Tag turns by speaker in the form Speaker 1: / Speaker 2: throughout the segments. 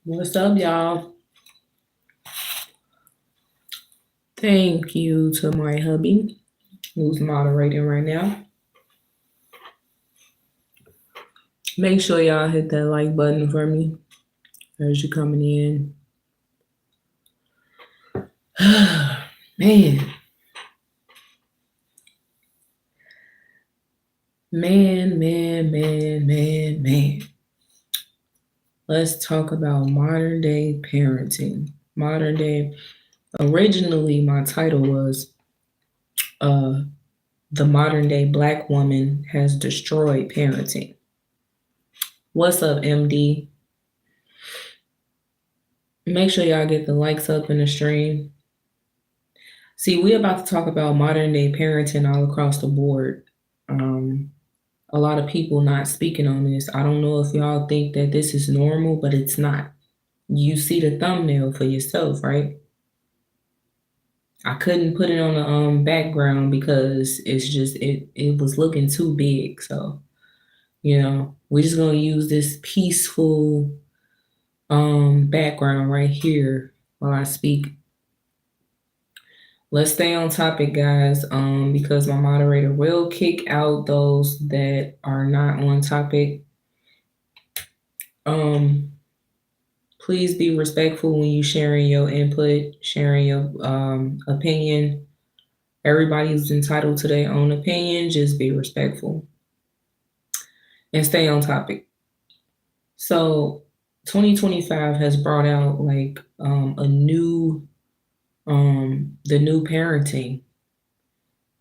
Speaker 1: What's up, y'all? Thank you to my hubby who's moderating right now. Make sure y'all hit that like button for me as you're coming in. Man, man. Let's talk about modern day parenting. Modern day. Originally, my title was uh, The Modern Day Black Woman Has Destroyed Parenting. What's up, MD? Make sure y'all get the likes up in the stream. See, we're about to talk about modern day parenting all across the board. Um, a lot of people not speaking on this. I don't know if y'all think that this is normal, but it's not. You see the thumbnail for yourself, right? I couldn't put it on the background because it was looking too big. So, we're just gonna use this peaceful background right here while I speak. Let's stay on topic, guys, because my moderator will kick out those that are not on topic. Um, please be respectful when you sharing your input, sharing your opinion. Everybody's entitled to their own opinion. Just be respectful and stay on topic. So, 2025 has brought out like a new the new parenting.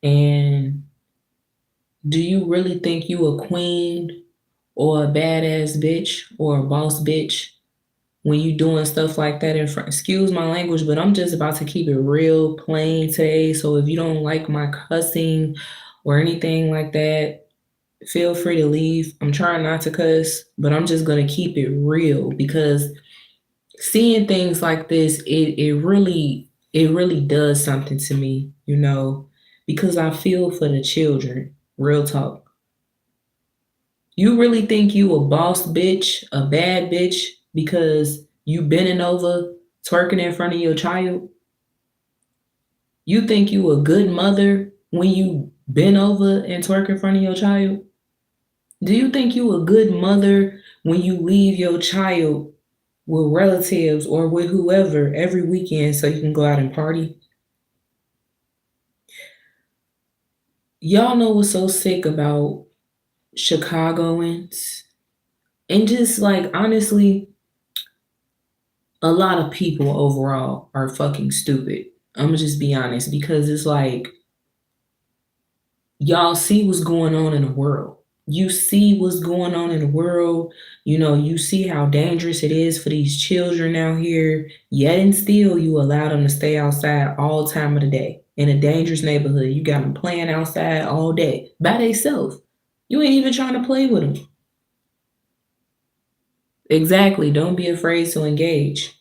Speaker 1: And do you really think you a queen or a badass bitch or a boss bitch when you doing stuff like that in front? Excuse my language, but I'm just about to keep it real plain today. So if you don't like my cussing or anything like that, feel free to leave. I'm trying not to cuss, but I'm just gonna keep it real because seeing things like this, it really does something to me, because I feel for the children. Real talk. You really think you a boss bitch, a bad bitch, because you bending over, twerking in front of your child? You think you a good mother when you bend over and twerk in front of your child? Do you think you a good mother when you leave your child with relatives or with whoever every weekend so you can go out and party? Y'all know what's so sick about Chicagoans? And just like honestly, a lot of people overall are fucking stupid. I'm gonna just be honest because it's like y'all see what's going on in the world. You see what's going on in the world. You see how dangerous it is for these children out here. Yet and still, you allow them to stay outside all time of the day in a dangerous neighborhood. You got them playing outside all day by themselves. You ain't even trying to play with them. Exactly. Don't be afraid to engage.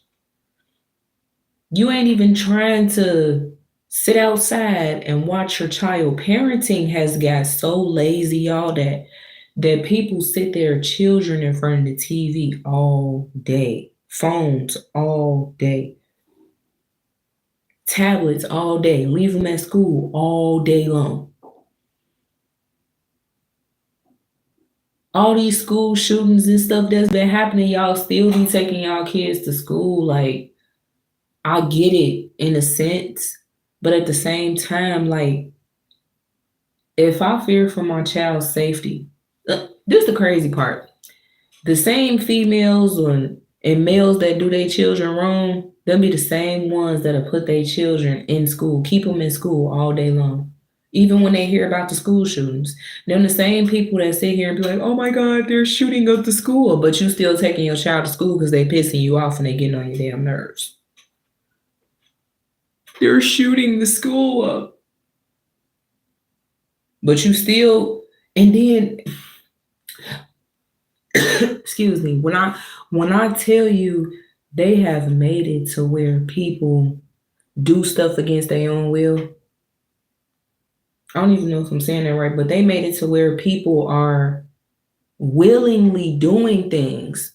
Speaker 1: You ain't even trying to sit outside and watch your child. Parenting has got so lazy, y'all, that people sit their children in front of the TV all day, phones all day, tablets all day, leave them at school all day long. All these school shootings and stuff that's been happening, y'all still be taking y'all kids to school. Like, I get it in a sense, but at the same time, like, if I fear for my child's safety, this is the crazy part. The same females and males that do their children wrong, they'll be the same ones that'll put their children in school, keep them in school all day long. Even when they hear about the school shootings, they're the same people that sit here and be like, "Oh my God, they're shooting up the school," but you still taking your child to school because they pissing you off and they getting on your damn nerves. They're shooting the school up, but you still, and then excuse me, when I tell you they have made it to where people do stuff against their own will. I don't even know if I'm saying that right, but they made it to where people are willingly doing things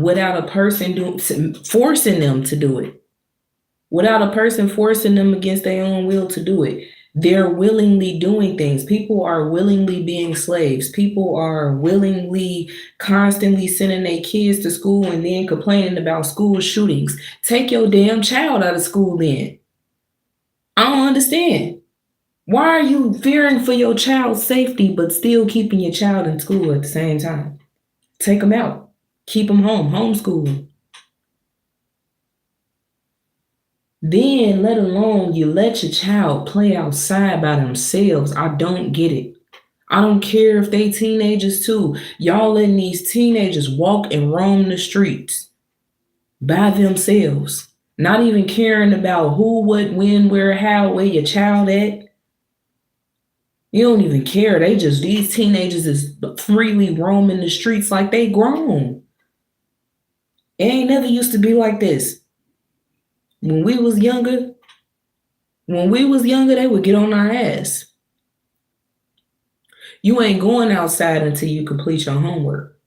Speaker 1: without a person forcing them to do it. Without a person forcing them against their own will to do it. They're willingly doing things. People are willingly being slaves. People are willingly constantly sending their kids to school and then complaining about school shootings. Take your damn child out of school then. I don't understand. Why are you fearing for your child's safety but still keeping your child in school at the same time? Take them out. Keep them home. Homeschool them. Then, let alone you let your child play outside by themselves. I don't get it. I don't care if they teenagers too. Y'all letting these teenagers walk and roam the streets by themselves. Not even caring about who, what, when, where, how, where your child at. You don't even care. These teenagers is freely roaming the streets like they grown. It ain't never used to be like this. When we was younger, they would get on our ass. You ain't going outside until you complete your homework.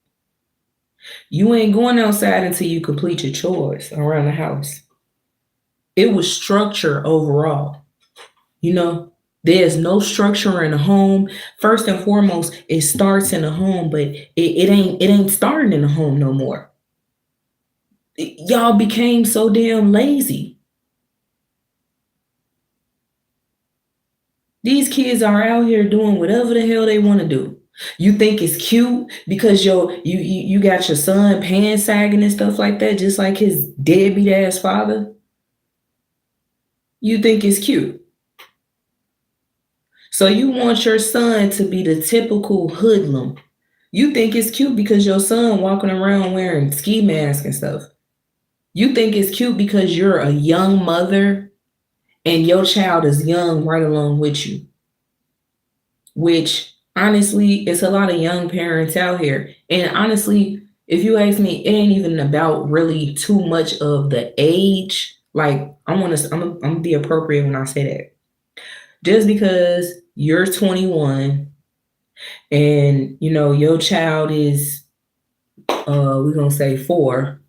Speaker 1: You ain't going outside until you complete your chores around the house. It was structure overall. You know, there's no structure in a home. First and foremost, it starts in a home, but it ain't starting in a home no more. Y'all became so damn lazy. These kids are out here doing whatever the hell they want to do. You think it's cute because you got your son pants sagging and stuff like that, just like his deadbeat ass father? You think it's cute. So you want your son to be the typical hoodlum. You think it's cute because your son walking around wearing ski masks and stuff. You think it's cute because you're a young mother and your child is young right along with you. Which, honestly, it's a lot of young parents out here. And honestly, if you ask me, it ain't even about really too much of the age. Like, I'm gonna be appropriate when I say that. Just because you're 21 and your child is we're gonna say 4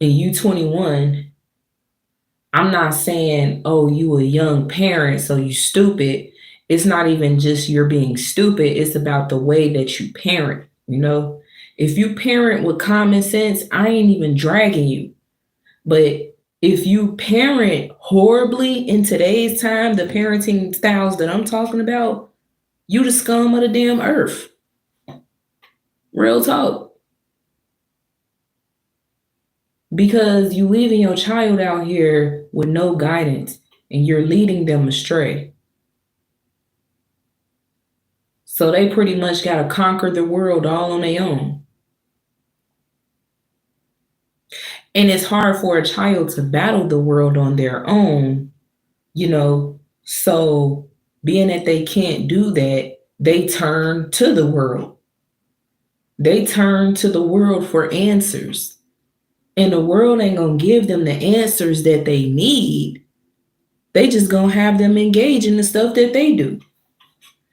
Speaker 1: and you 21, I'm not saying, oh, you a young parent, so you stupid. It's not even just you're being stupid. It's about the way that you parent, If you parent with common sense, I ain't even dragging you. But if you parent horribly in today's time, the parenting styles that I'm talking about, you the scum of the damn earth. Real talk. Because you leaving your child out here with no guidance and you're leading them astray. So they pretty much got to conquer the world all on their own. And it's hard for a child to battle the world on their own, so being that they can't do that, they turn to the world. They turn to the world for answers. And the world ain't going to give them the answers that they need. They just going to have them engage in the stuff that they do.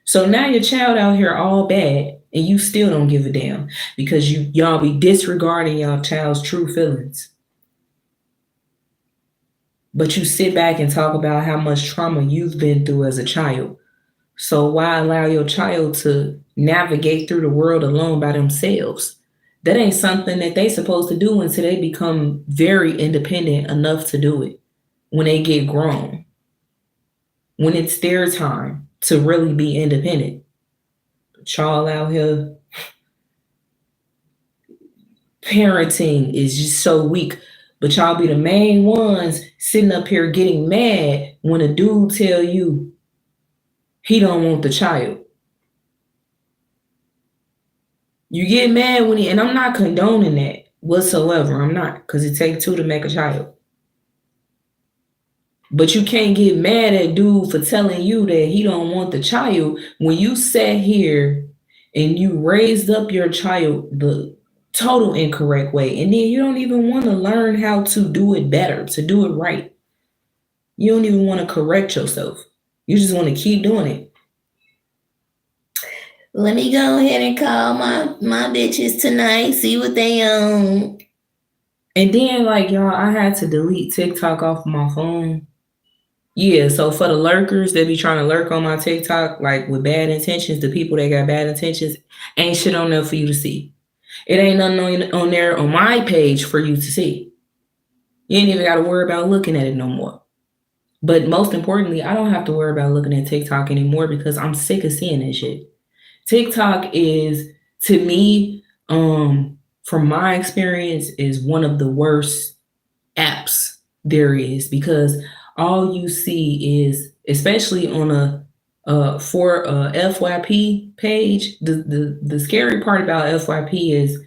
Speaker 1: So now your child out here all bad and you still don't give a damn because y'all be disregarding your child's true feelings. But you sit back and talk about how much trauma you've been through as a child. So why allow your child to navigate through the world alone by themselves? That ain't something that they supposed to do until they become very independent enough to do it. When they get grown. When it's their time to really be independent. But y'all out here, parenting is just so weak. But y'all be the main ones sitting up here getting mad when a dude tell you he don't want the child. You get mad when and I'm not condoning that whatsoever. I'm not, because it takes 2 to make a child. But you can't get mad at dude for telling you that he don't want the child when you sat here and you raised up your child the total incorrect way. And then you don't even want to learn how to do it better, to do it right. You don't even want to correct yourself. You just want to keep doing it. Let me go ahead and call my bitches tonight, see what they own. And then, like, y'all, I had to delete TikTok off my phone. Yeah, so for the lurkers that be trying to lurk on my TikTok, like with bad intentions, the people that got bad intentions, ain't shit on there for you to see. It ain't nothing on there on my page for you to see. You ain't even got to worry about looking at it no more. But most importantly, I don't have to worry about looking at TikTok anymore because I'm sick of seeing that shit. TikTok is, to me, from my experience, is one of the worst apps there is because all you see is, especially on for a FYP page, the scary part about FYP is,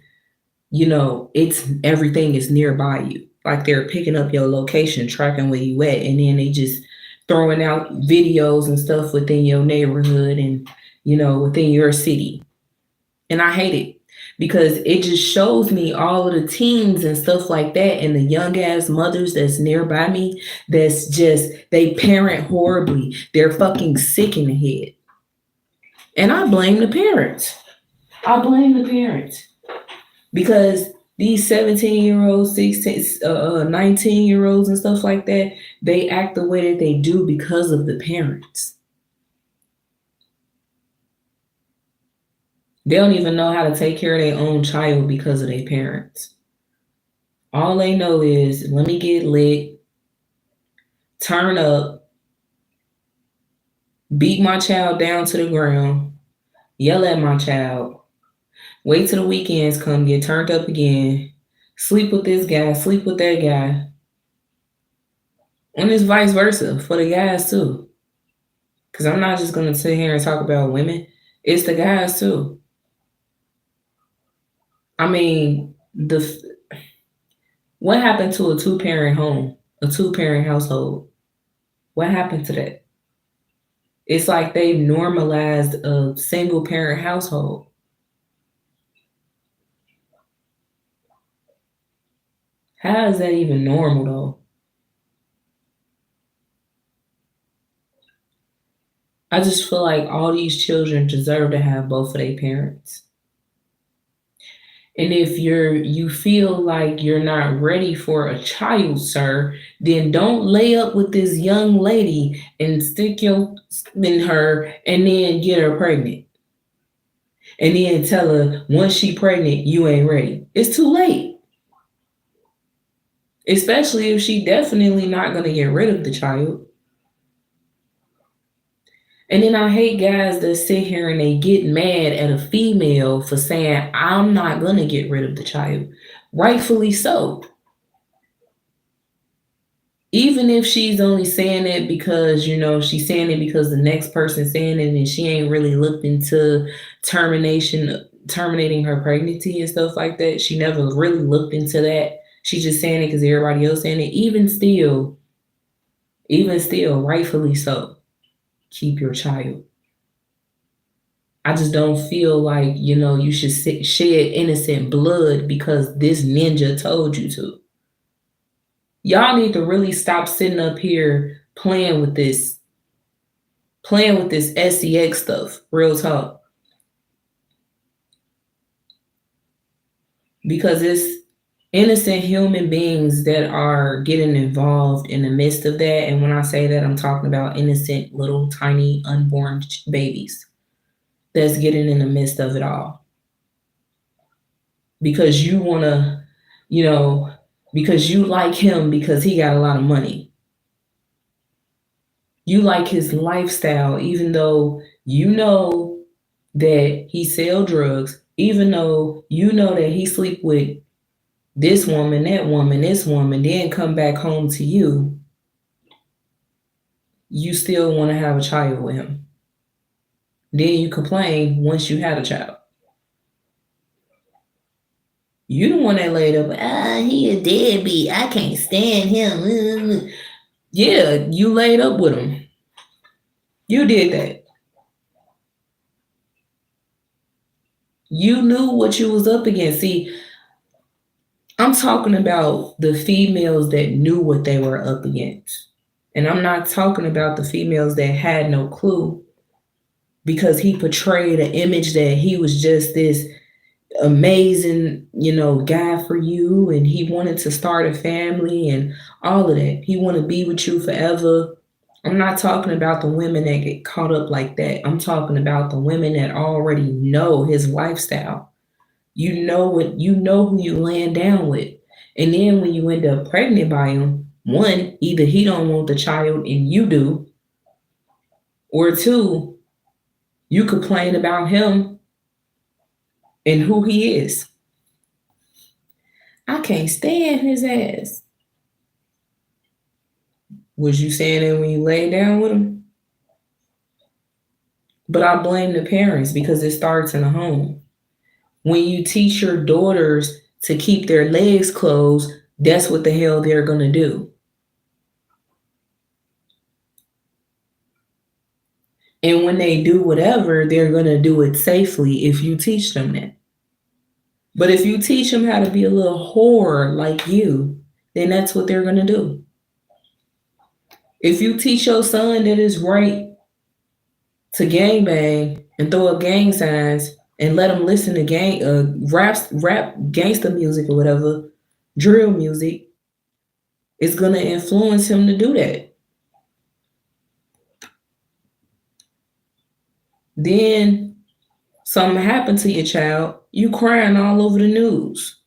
Speaker 1: it's everything is nearby you. Like they're picking up your location, tracking where you at, and then they just throwing out videos and stuff within your neighborhood and within your city. And I hate it because it just shows me all of the teens and stuff like that and the young ass mothers that's nearby me that's just, they parent horribly. They're fucking sick in the head. And I blame the parents. Because these 17-year-olds, 16, 19-year-olds and stuff like that, they act the way that they do because of the parents. They don't even know how to take care of their own child because of their parents. All they know is, let me get lit, turn up, beat my child down to the ground, yell at my child, wait till the weekends come, get turned up again, sleep with this guy, sleep with that guy. And it's vice versa for the guys too. Because I'm not just going to sit here and talk about women. It's the guys too. I mean, what happened to a two-parent home, a two-parent household? What happened to that? It's like they've normalized a single-parent household. How is that even normal, though? I just feel like all these children deserve to have both of their parents. And if you feel like you're not ready for a child, sir, then don't lay up with this young lady and stick your in her and then get her pregnant. And then tell her once she pregnant, you ain't ready. It's too late. Especially if she definitely not gonna get rid of the child. And then I hate guys that sit here and they get mad at a female for saying, I'm not going to get rid of the child. Rightfully so. Even if she's only saying it because, she's saying it because the next person's saying it and she ain't really looked into terminating her pregnancy and stuff like that. She never really looked into that. She's just saying it because everybody else saying it. Even still, rightfully so. Keep your child. I just don't feel like, you should shed innocent blood because this ninja told you to. Y'all need to really stop sitting up here playing with this SEX stuff, real talk. Because it's innocent human beings that are getting involved in the midst of that. And when I say that, I'm talking about innocent little tiny unborn babies that's getting in the midst of it all. Because you want to, because you like him because he got a lot of money. You like his lifestyle, even though you know that he sell drugs, even though you know that he sleep with this woman, that woman, this woman, then come back home to you, you still want to have a child with him. Then you complain once you had a child. You the one that laid up, he a deadbeat. I can't stand him. Yeah, you laid up with him. You did that. You knew what you was up against. See, I'm talking about the females that knew what they were up against. And I'm not talking about the females that had no clue. because he portrayed an image that he was just this amazing, guy for you, and he wanted to start a family and all of that. He want to be with you forever. I'm not talking about the women that get caught up like that. I'm talking about the women that already know his lifestyle. You know who you laying down with. And then when you end up pregnant by him, one, either he don't want the child and you do, or two, you complain about him and who he is. I can't stand his ass. Was you saying that when you lay down with him? But I blame the parents because it starts in the home. When you teach your daughters to keep their legs closed, that's what the hell they're going to do. And when they do whatever, they're going to do it safely if you teach them that. But if you teach them how to be a little whore like you, then that's what they're going to do. If you teach your son that it's right to gangbang and throw up gang signs and let him listen to rap gangster music or whatever, drill music, it's going to influence him to do that. Then something happened to your child, you crying all over the news.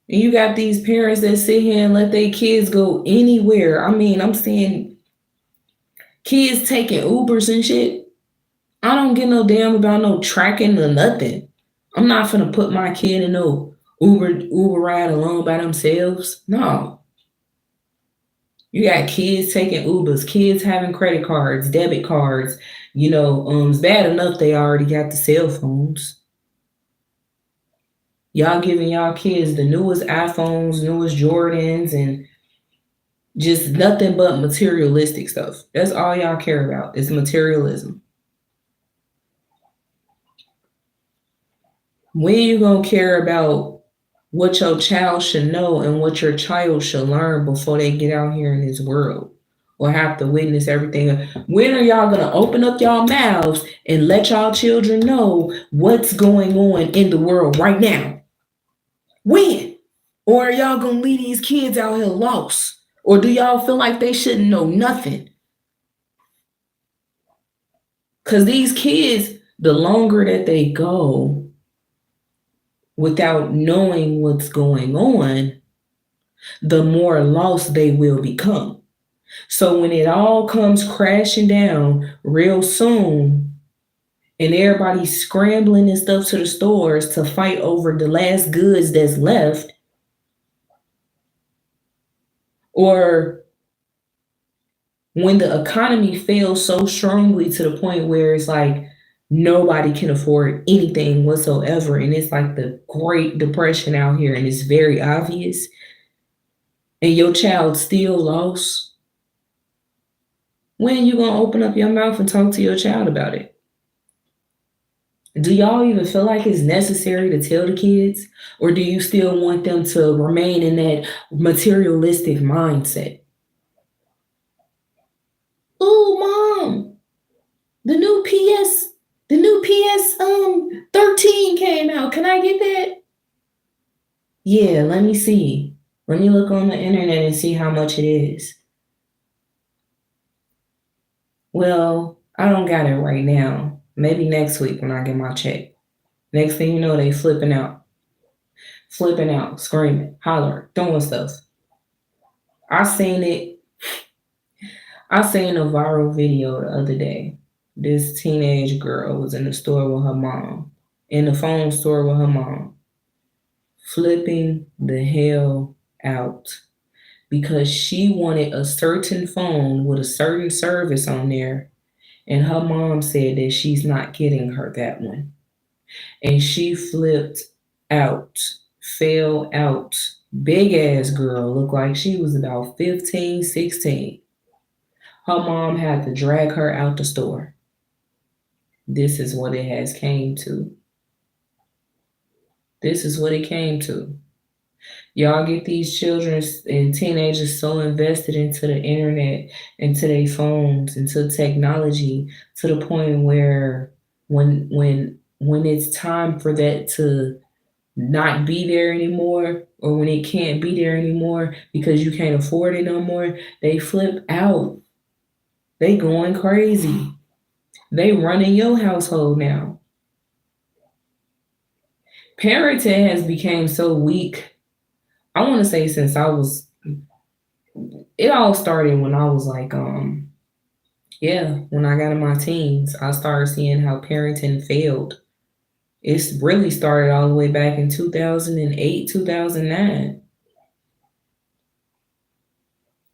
Speaker 1: And you got these parents that sit here and let their kids go anywhere. I mean, I'm seeing kids taking Ubers and shit. I don't give no damn about no tracking or nothing. I'm not finna put my kid in no Uber ride alone by themselves. No. You got kids taking Ubers, kids having credit cards, debit cards. It's bad enough they already got the cell phones. Y'all giving y'all kids the newest iPhones, newest Jordans, and just nothing but materialistic stuff. That's all y'all care about is materialism. When you gonna care about what your child should know and what your child should learn before they get out here in this world or have to witness everything? When are y'all gonna open up y'all mouths and let y'all children know what's going on in the world right now? When? Or are y'all gonna leave these kids out here lost? Or do y'all feel like they shouldn't know nothing? Because these kids, the longer that they go without knowing what's going on, the more lost they will become. So when it all comes crashing down real soon, and everybody's scrambling and stuff to the stores to fight over the last goods that's left, or when the economy fails so strongly to the point where it's like nobody can afford anything whatsoever, and it's like the Great Depression out here, and it's very obvious, and your child still lost, when you gonna open up your mouth and talk to your child about it? Do y'all even feel like it's necessary to tell the kids, or do you still want them to remain in that materialistic mindset? Oh, mom, the new PS 13 came out. Can I get that? Yeah, let me see. Let me look on the internet and see how much it is. Well, I don't got it right now. Maybe next week when I get my check. Next thing you know, they flipping out, screaming, hollering, throwing stuff. I seen a viral video the other day. This teenage girl was in the store with her mom, in the phone store with her mom, flipping the hell out because she wanted a certain phone with a certain service on there, and her mom said that she's not getting her that one. And she flipped out, fell out. Big ass girl, looked like she was about 15, 16. Her mom had to drag her out the store. This is what it has came to. This is what it came to. Y'all get these children and teenagers so invested into the internet, into their phones, into technology, to the point where when it's time for that to not be there anymore, or when it can't be there anymore because you can't afford it no more, they flip out. They going crazy. They running your household now. Parenting has become so weak. I want to say since it all started when I was like, yeah, when I got in my teens, I started seeing how parenting failed. It's really started all the way back in 2008, 2009.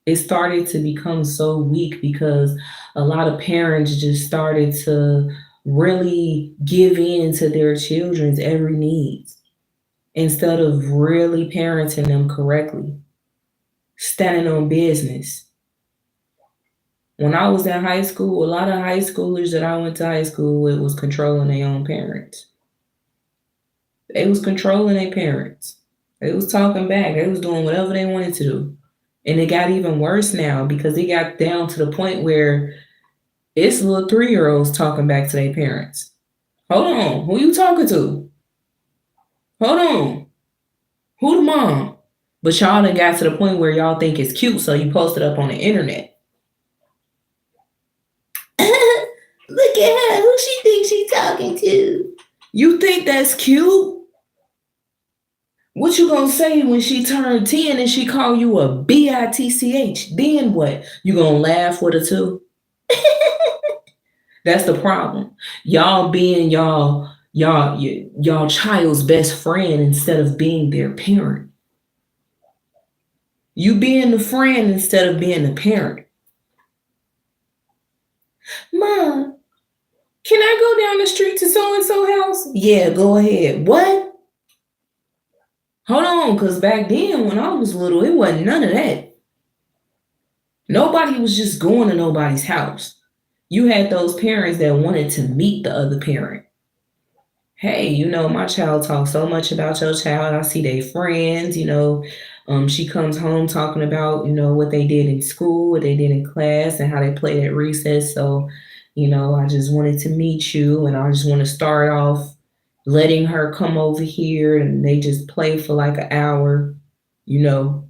Speaker 1: It started to become so weak because a lot of parents just started to really give in to their children's every needs instead of really parenting them correctly, standing on business. When I was in high school, a lot of high schoolers that I went to high school with was controlling their own parents. They was controlling their parents. They was talking back. They was doing whatever they wanted to do. And it got even worse now because it got down to the point where it's little 3-year-olds talking back to their parents. Hold on, who you talking to? Hold on, who the mom? But y'all done got to the point where y'all think it's cute, so you post it up on the internet. Look at her, who she thinks she talking to? You think that's cute? What you gonna say when she turned 10 and she call you a bitch? Then what? You gonna laugh with her too? That's the problem. Y'all being y'all child's best friend instead of being their parent. You being the friend instead of being the parent. Mom, can I go down the street to so and so house? Yeah, go ahead. What? Hold on, because back then when I was little, it wasn't none of that. Nobody was just going to nobody's house. You had those parents that wanted to meet the other parent. Hey, my child talks so much about your child. I see their friends, she comes home talking about, what they did in school, what they did in class, and how they played at recess. So, I just wanted to meet you, and I just want to start off letting her come over here, and they just play for like an hour, you know,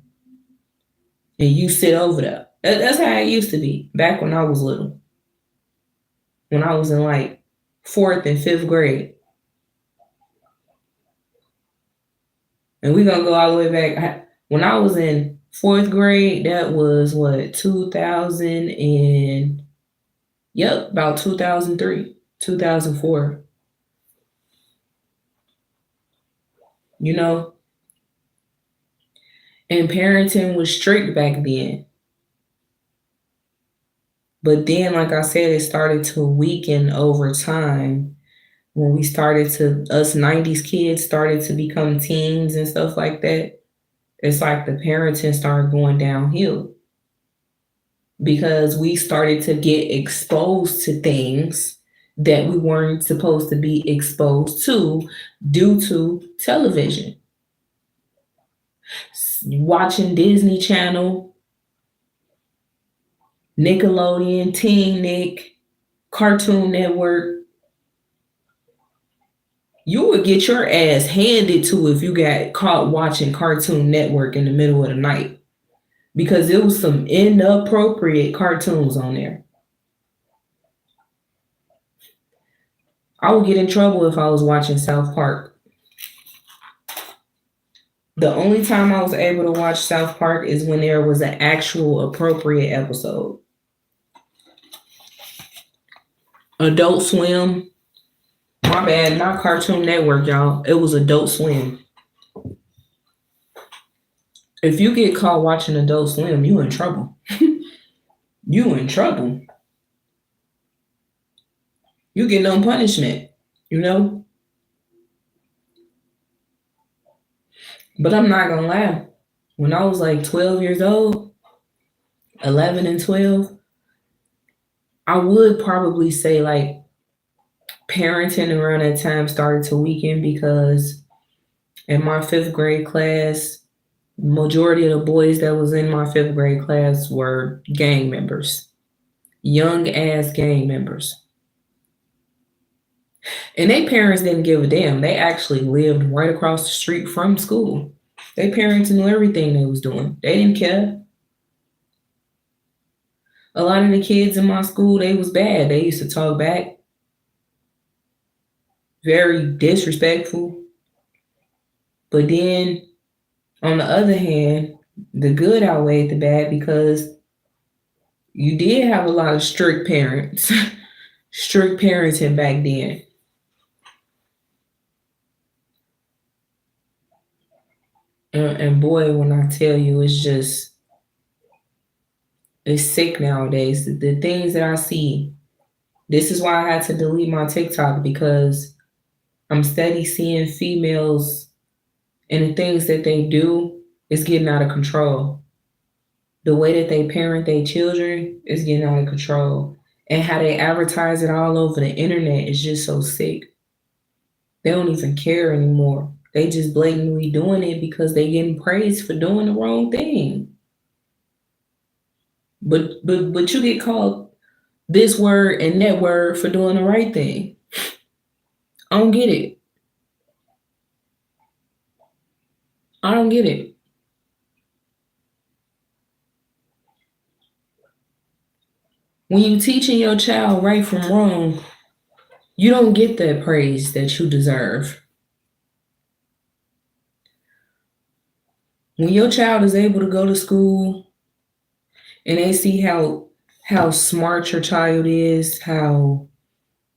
Speaker 1: and you sit over there. That's how it used to be back when I was little, when I was in like fourth and fifth grade. And we're gonna go all the way back. When I was in fourth grade, that was what, 2000 and yep, about 2003, 2004. You know, and parenting was strict back then. But then, like I said, it started to weaken over time when us 90s kids started to become teens and stuff like that. It's like the parenting started going downhill because we started to get exposed to things that we weren't supposed to be exposed to due to television. Watching Disney Channel, Nickelodeon, Teen Nick, Cartoon Network. You would get your ass handed to if you got caught watching Cartoon Network in the middle of the night because it was some inappropriate cartoons on there. I would get in trouble if I was watching South Park. The only time I was able to watch South Park is when there was an actual appropriate episode. Adult Swim. My bad, not Cartoon Network, y'all. It was Adult Swim. If you get caught watching Adult Swim, you in trouble. You in trouble. You get no punishment, you know? But I'm not gonna lie. When I was like 12 years old, 11 and 12, I would probably say like parenting around that time started to weaken because in my fifth grade class, Majority of the boys that was in my 5th grade class were gang members. Young ass gang members. And their parents didn't give a damn. They actually lived right across the street from school. Their parents knew everything they was doing. They didn't care. A lot of the kids in my school, they was bad. They used to talk back. Very disrespectful. But then, on the other hand, the good outweighed the bad because you did have a lot of strict parents. Strict parenting back then. And boy, when I tell you, it's sick nowadays. The things that I see. This is why I had to delete my TikTok, because I'm steady seeing females and the things that they do is getting out of control. The way that they parent their children is getting out of control. And how they advertise it all over the internet is just so sick. They don't even care anymore. They just blatantly doing it because they getting praised for doing the wrong thing. But you get called this word and that word for doing the right thing. I don't get it. I don't get it. When you teaching your child right from wrong, you don't get that praise that you deserve. When your child is able to go to school and they see how smart your child is, how,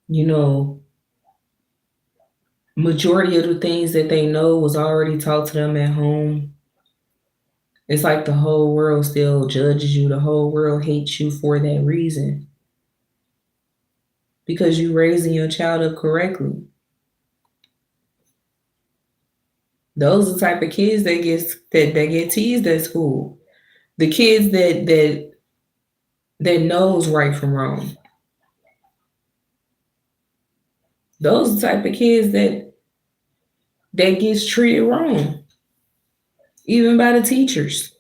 Speaker 1: you know, majority of the things that they know was already taught to them at home. It's like the whole world still judges you. The whole world hates you for that reason. Because you're raising your child up correctly. Those are the type of kids that get teased at school. The kids that knows right from wrong. Those are the type of kids that gets treated wrong. Even by the teachers.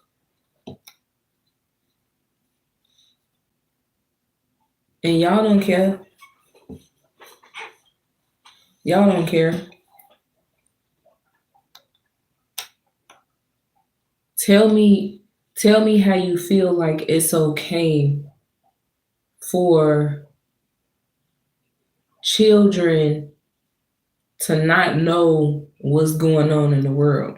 Speaker 1: And y'all don't care. Y'all don't care. Tell me how you feel like it's okay for children to not know what's going on in the world.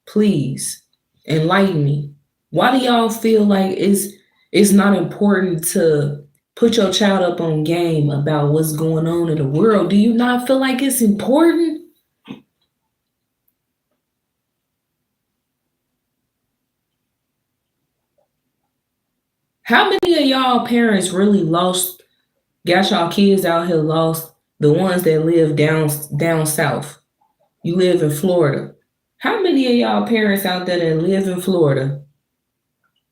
Speaker 1: Please enlighten me. Why do y'all feel like it's not important to put your child up on game about what's going on in the world? Do you not feel like it's important? How many of y'all parents really got y'all kids out here lost? The ones that live down south. You live in Florida. How many of y'all parents out there that live in Florida,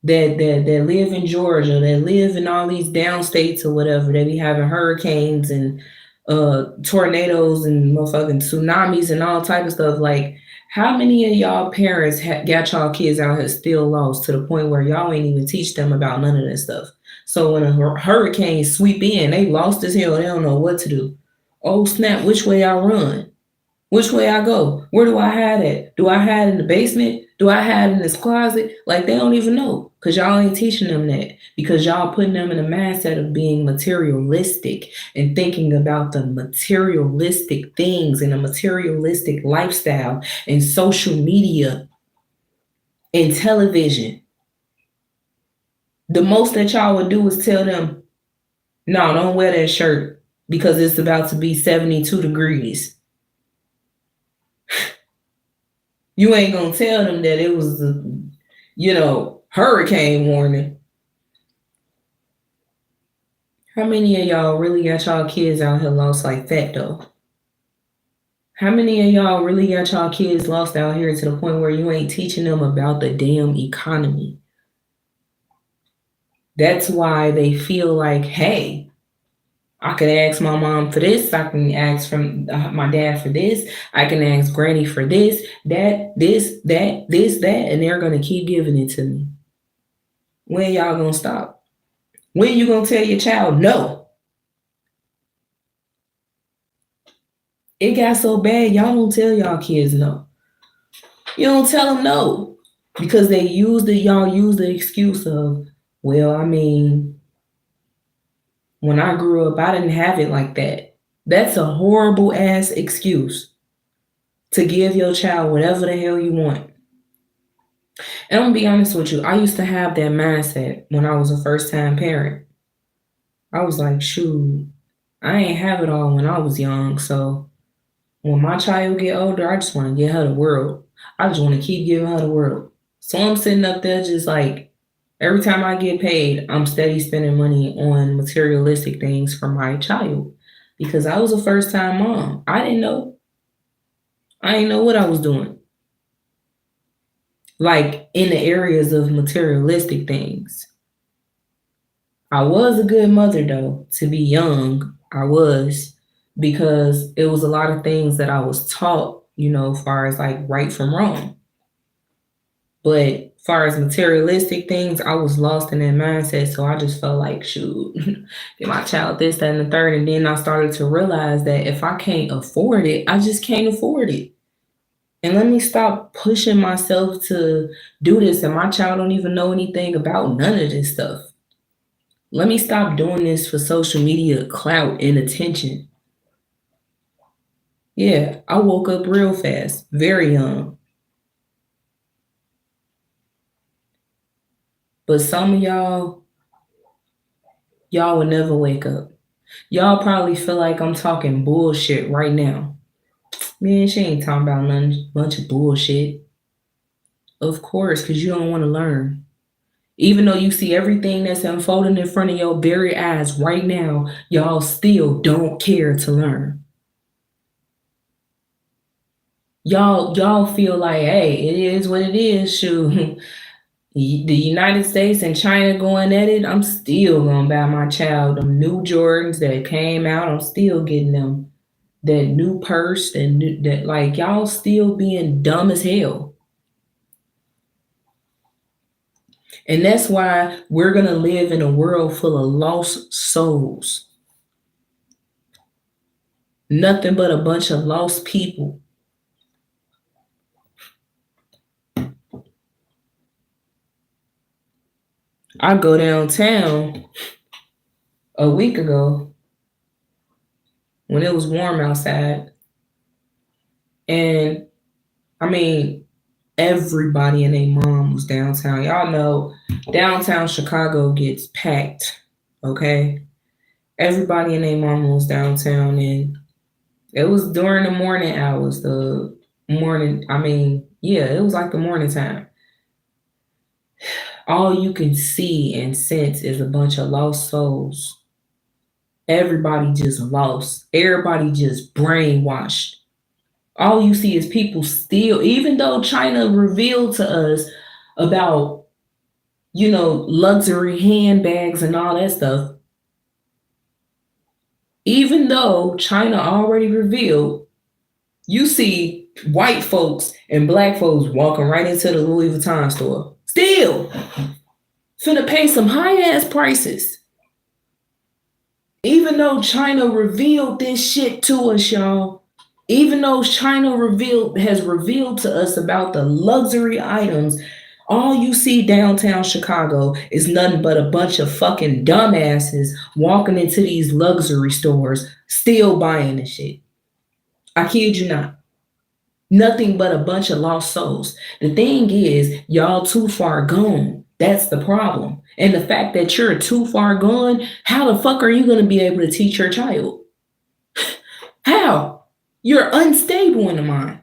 Speaker 1: that live in Georgia, that live in all these downstates or whatever, that be having hurricanes and tornadoes and motherfucking tsunamis and all type of stuff? Like, how many of y'all parents got y'all kids out here still lost to the point where y'all ain't even teach them about none of that stuff? So when a hurricane sweep in, they lost as hell. They don't know what to do. Oh snap! Which way I run? Which way I go? Where do I hide at? Do I hide in the basement? Do I hide in this closet? Like, they don't even know because y'all ain't teaching them that, because y'all putting them in a mindset of being materialistic and thinking about the materialistic things and a materialistic lifestyle and social media and television. The most that y'all would do is tell them, no, don't wear that shirt because it's about to be 72 degrees. You ain't gonna tell them that it was hurricane warning. How many of y'all really got y'all kids out here lost like that though? How many of y'all really got y'all kids lost out here to the point where you ain't teaching them about the damn economy? That's why they feel like, hey, I could ask my mom for this. I can ask from my dad for this. I can ask granny for this, that, and they're gonna keep giving it to me. When y'all gonna stop? When you gonna tell your child no? It got so bad, y'all don't tell y'all kids no. You don't tell them no because y'all use the excuse of, well, I mean, when I grew up, I didn't have it like that. That's a horrible ass excuse to give your child whatever the hell you want. And I'm gonna be honest with you, I used to have that mindset when I was a first time parent. I was like, shoot, I ain't have it all when I was young. So when my child get older, I just want to give her the world. I just want to keep giving her the world. So I'm sitting up there just like, every time I get paid, I'm steady spending money on materialistic things for my child because I was a first time mom. I didn't know. I didn't know what I was doing. Like in the areas of materialistic things. I was a good mother though, to be young. I was because it was a lot of things that I was taught, as far as like right from wrong. But far as materialistic things, I was lost in that mindset. So I just felt like, shoot, get my child this, that, and the third. And then I started to realize that if I can't afford it, I just can't afford it. And let me stop pushing myself to do this. And my child don't even know anything about none of this stuff. Let me stop doing this for social media clout and attention. Yeah, I woke up real fast, very young. But some of y'all would never wake up. Y'all probably feel like I'm talking bullshit right now. Man, she ain't talking about none bunch of bullshit. Of course, because you don't want to learn. Even though you see everything that's unfolding in front of your very eyes right now, y'all still don't care to learn. Y'all feel like, hey, it is what it is. Shoot, the United States and China going at it. I'm still gonna buy my child them new Jordans that came out. I'm still getting them that new purse and that like y'all still being dumb as hell. And that's why we're gonna live in a world full of lost souls. Nothing but a bunch of lost people. I go downtown a week ago when it was warm outside. And I mean, everybody and their mom was downtown. Y'all know downtown Chicago gets packed, okay? Everybody and their mom was downtown, and it was during the morning hours, it was like the morning time. All you can see and sense is a bunch of lost souls. Everybody just lost. Everybody just brainwashed. All you see is people still, even though China revealed to us about, luxury handbags and all that stuff, even though China already revealed, you see white folks and black folks walking right into the Louis Vuitton store. Still finna pay some high ass prices. Even though China revealed this shit to us, y'all, even though China has revealed to us about the luxury items, all you see downtown Chicago is nothing but a bunch of fucking dumbasses walking into these luxury stores, still buying the shit. I kid you not. Nothing but a bunch of lost souls. The thing is, y'all too far gone. That's the problem. And the fact that you're too far gone, how the fuck are you going to be able to teach your child? How? You're unstable in the mind.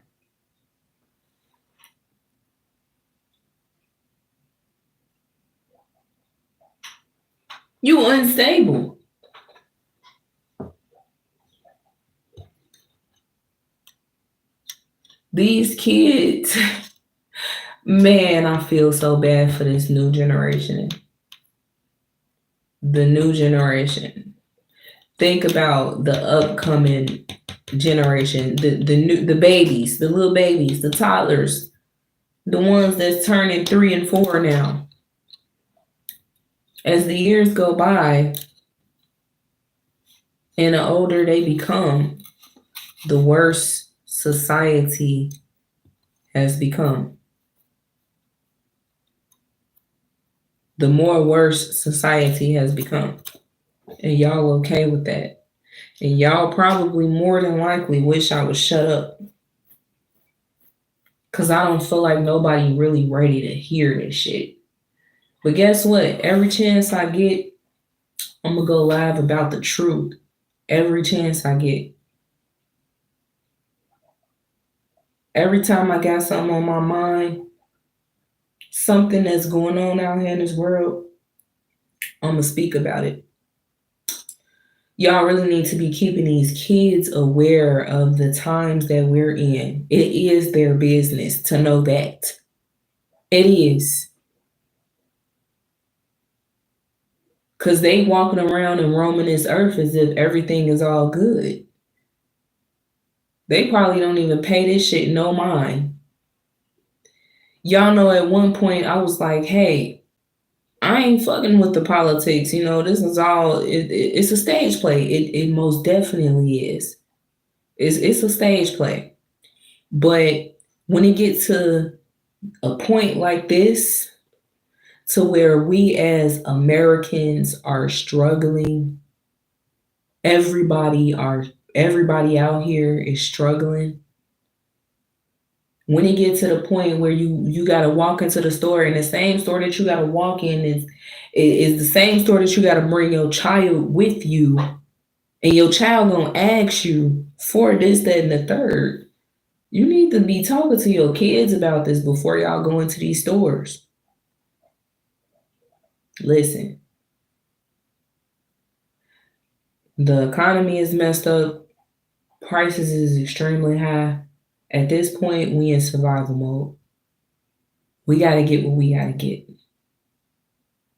Speaker 1: You unstable. These kids, man, I feel so bad for this new generation. The new generation. think about the upcoming generation, the babies, the little babies, the toddlers, the ones that's turning 3 and 4 now. As the years go by and the older they become, the worse society has become. The more worse society has become. And y'all okay with that. And y'all probably more than likely wish I would shut up. Because I don't feel like nobody really ready to hear this shit. But guess what? Every chance I get, I'm going to go live about the truth. Every chance I get. Every time I got something on my mind, something that's going on out here in this world, I'm going to speak about it. Y'all really need to be keeping these kids aware of the times that we're in. It is their business to know that. It is. Because they walking around and roaming this earth as if everything is all good. They probably don't even pay this shit no mind. Y'all know at one point I was like, hey, I ain't fucking with the politics. You know, this is all, it's a stage play. It most definitely is. It's a stage play. But when it gets to a point like this, to where we as Americans are struggling, everybody out here is struggling. When it gets to the point where you gotta walk into the store, and the same store that you gotta walk in is the same store that you gotta bring your child with you, and your child gonna ask you for this, that, and the third. You need to be talking to your kids about this before y'all go into these stores. Listen, the economy is messed up. Prices is extremely high. At this point, we in survival mode. We got to get what we got to get.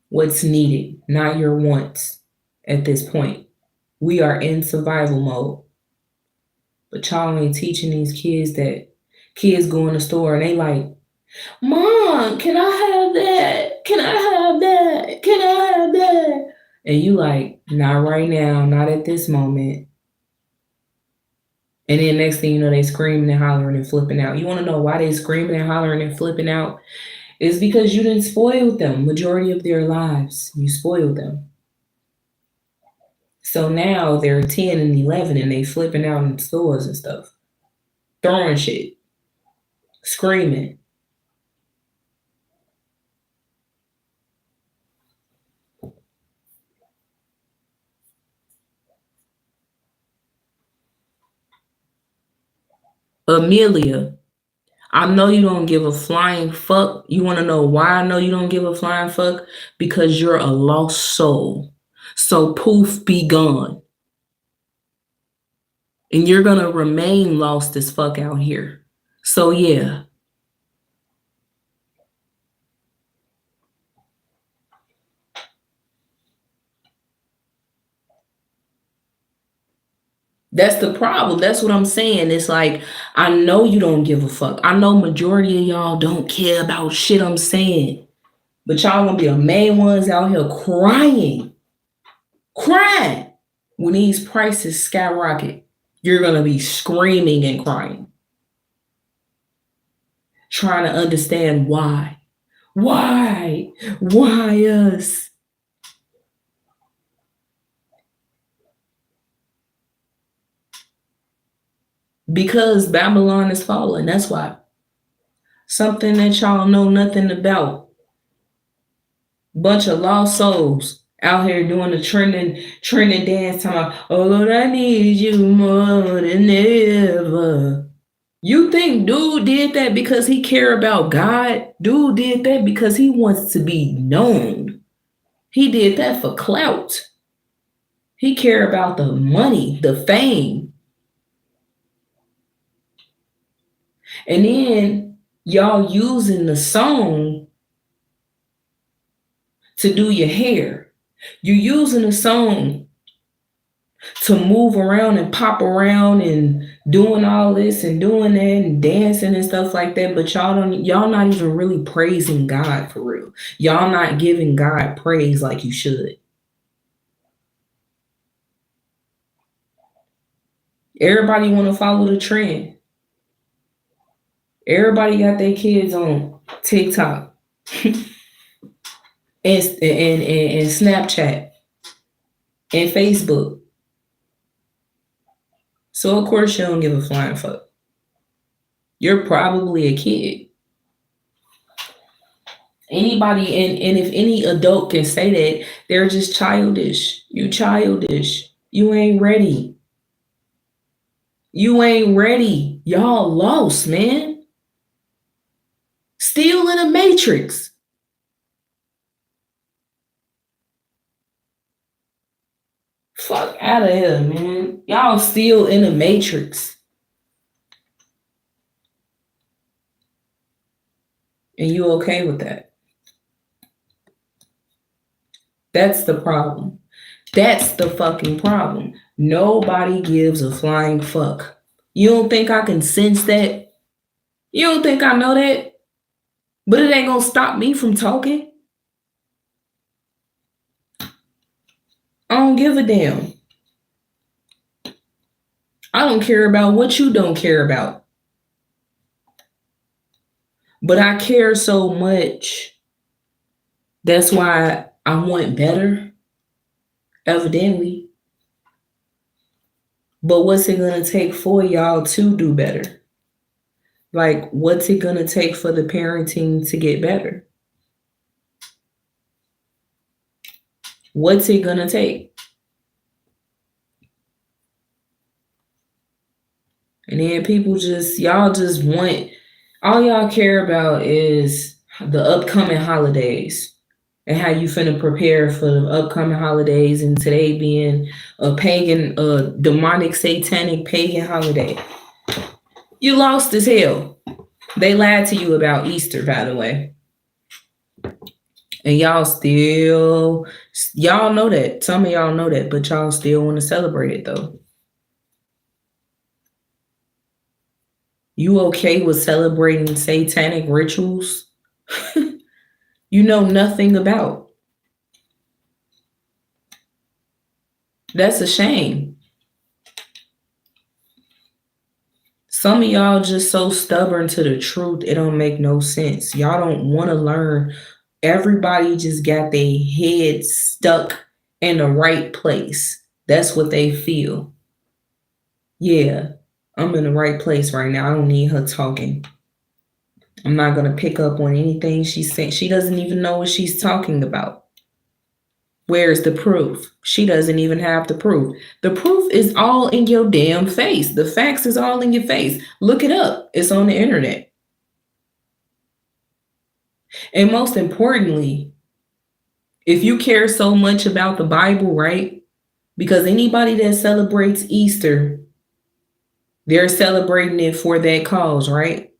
Speaker 1: What's needed, not your wants at this point. We are in survival mode. But y'all ain't teaching these kids that. Kids go in the store and they like, Mom, can I have that? Can I have that? Can I have that? And you like, not right now, not at this moment. And then next thing you know, they screaming and hollering and flipping out. You want to know why they screaming and hollering and flipping out? It's because you didn't spoil them majority of their lives. You spoiled them. So now they're 10 and 11 and they flipping out in stores and stuff. Throwing shit. Screaming. Amelia, I know you don't give a flying fuck. You want to know why I know you don't give a flying fuck? Because you're a lost soul. So poof, be gone. And you're going to remain lost as fuck out here. So yeah. That's the problem. That's what I'm saying. It's like, I know you don't give a fuck. I know majority of y'all don't care about shit I'm saying. But y'all gonna be the main ones out here crying. Crying. When these prices skyrocket, you're gonna be screaming and crying. Trying to understand why. Why? Why us? Because Babylon is falling. That's why. Something that y'all know nothing about. Bunch of lost souls out here doing the trending dance time. Oh Lord, I need you more than ever. You think dude did that because he care about God? Dude did that because he wants to be known. He did that for clout. He care about the money, the fame. And then y'all using the song to do your hair. You're using the song to move around and pop around and doing all this and doing that and dancing and stuff like that, but y'all not even really praising God for real. Y'all not giving God praise like you should. Everybody want to follow the trend. Everybody got their kids on TikTok and Snapchat and Facebook. So of course you don't give a flying fuck. You're probably a kid. Anybody and if any adult can say that, they're just childish. You childish. You ain't ready. You ain't ready. Y'all lost, man. Still in a matrix. Fuck out of here, man. Y'all still in a matrix. And you okay with that? That's the problem. That's the fucking problem. Nobody gives a flying fuck. You don't think I can sense that? You don't think I know that? But it ain't gonna stop me from talking. I don't give a damn. I don't care about what you don't care about. But I care so much. That's why I want better, evidently. But what's it gonna take for y'all to do better? Like, what's it gonna take for the parenting to get better? What's it gonna take? And then people y'all just want, all y'all care about is the upcoming holidays and how you finna prepare for the upcoming holidays, and today being a pagan, demonic, satanic pagan holiday. You lost as hell. They lied to you about Easter, by the way. And y'all know that. Some of y'all know that, but y'all still want to celebrate it though. You okay with celebrating satanic rituals you know nothing about? That's a shame. Some of y'all just so stubborn to the truth, it don't make no sense. Y'all don't want to learn. Everybody just got their head stuck in the right place. That's what they feel. Yeah, I'm in the right place right now. I don't need her talking. I'm not going to pick up on anything she's saying. She doesn't even know what she's talking about. Where's the proof? She doesn't even have the proof. The proof is all in your damn face. The facts is all in your face. Look it up. It's on the internet. And most importantly, if you care so much about the Bible, right? Because anybody that celebrates Easter, they're celebrating it for that cause, right?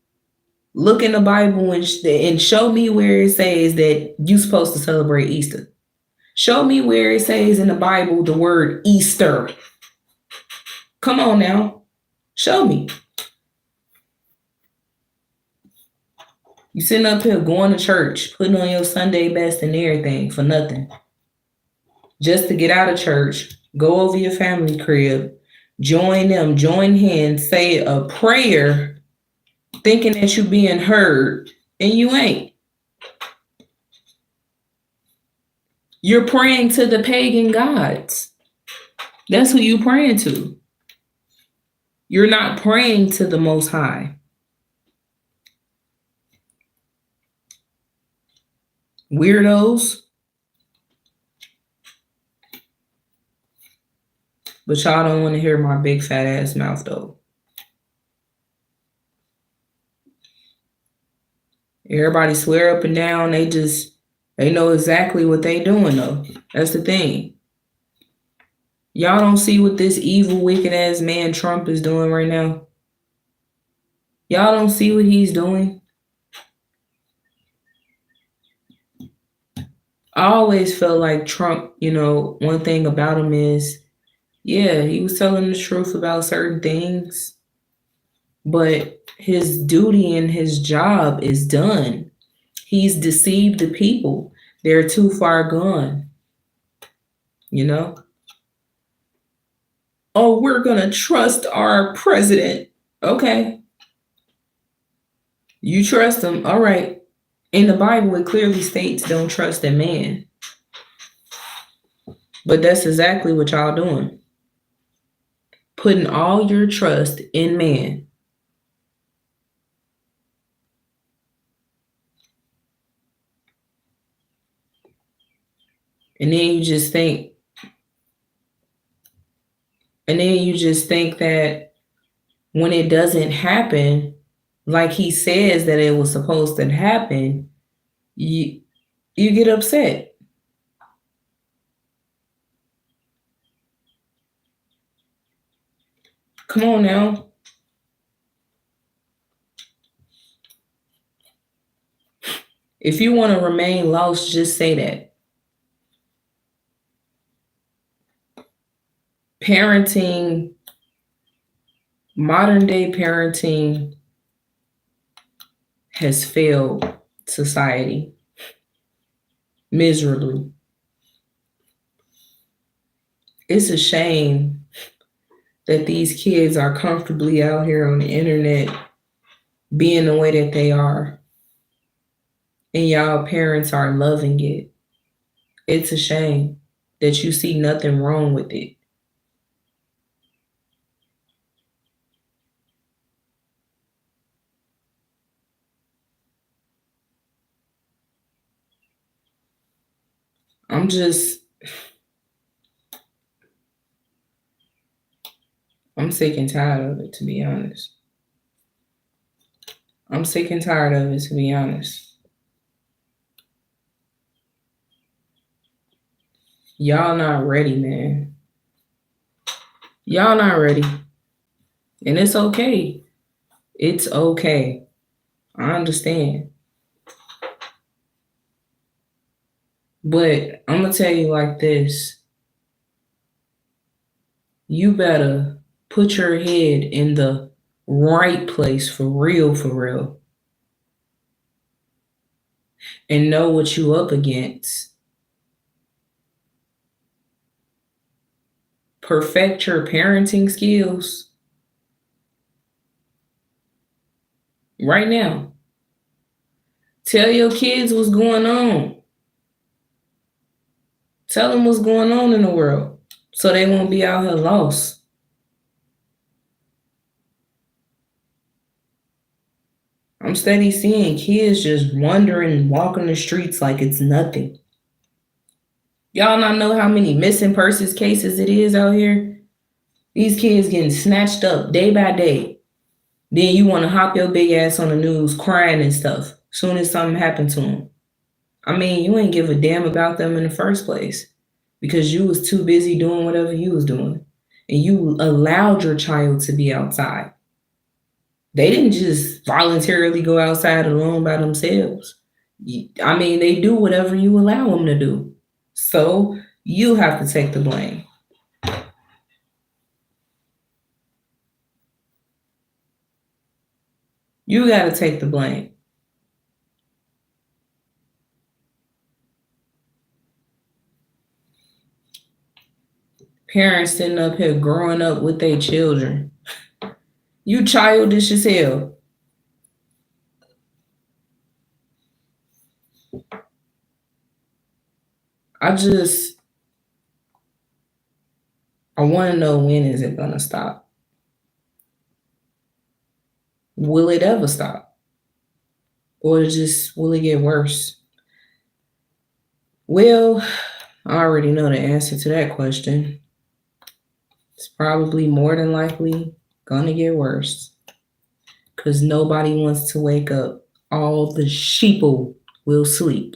Speaker 1: Look in the Bible and show me where it says that you're supposed to celebrate Easter. Show me where it says in the Bible the word Easter. Come on now. Show me. You sitting up here going to church, putting on your Sunday best and everything for nothing. Just to get out of church, go over your family crib, join them, join hands, say a prayer, thinking that you're being heard, and you ain't. You're praying to the pagan gods. That's who you praying to. You're not praying to the Most High. Weirdos. But y'all don't want to hear my big fat ass mouth though. Everybody swear up and down. They know exactly what they doing though. That's the thing. Y'all don't see what this evil, wicked ass man Trump is doing right now. Y'all don't see what he's doing. I always felt like Trump, one thing about him is Yeah, he was telling the truth about certain things, but his duty and his job is done. He's deceived the people. They're too far gone, you know? Oh, we're going to trust our president. Okay. You trust him. All right. In the Bible, it clearly states don't trust a man. But that's exactly what y'all doing. Putting all your trust in man. And then you just think, that when it doesn't happen, like he says that it was supposed to happen, you get upset. Come on now. If you want to remain lost, just say that. Parenting, modern day parenting has failed society miserably. It's a shame that these kids are comfortably out here on the internet being the way that they are, and y'all parents are loving it. It's a shame that you see nothing wrong with it. I'm sick and tired of it, to be honest. I'm sick and tired of it, to be honest. Y'all not ready, man. Y'all not ready. And it's okay. It's okay. I understand. But I'm going to tell you like this. You better put your head in the right place for real, and know what you up against. Perfect your parenting skills right now. Tell your kids what's going on. Tell them what's going on in the world so they won't be out here lost. I'm steady seeing kids just wandering, walking the streets like it's nothing. Y'all not know how many missing persons cases it is out here? These kids getting snatched up day by day. Then you want to hop your big ass on the news crying and stuff soon as something happened to them. I mean, you ain't give a damn about them in the first place because you was too busy doing whatever you was doing. And you allowed your child to be outside. They didn't just voluntarily go outside alone by themselves. I mean, they do whatever you allow them to do. So you have to take the blame. You got to take the blame. Parents sitting up here growing up with their children. You childish as hell. I want to know, when is it going to stop? Will it ever stop? Or will it get worse? Well, I already know the answer to that question. It's probably more than likely going to get worse because nobody wants to wake up. All the sheeple will sleep.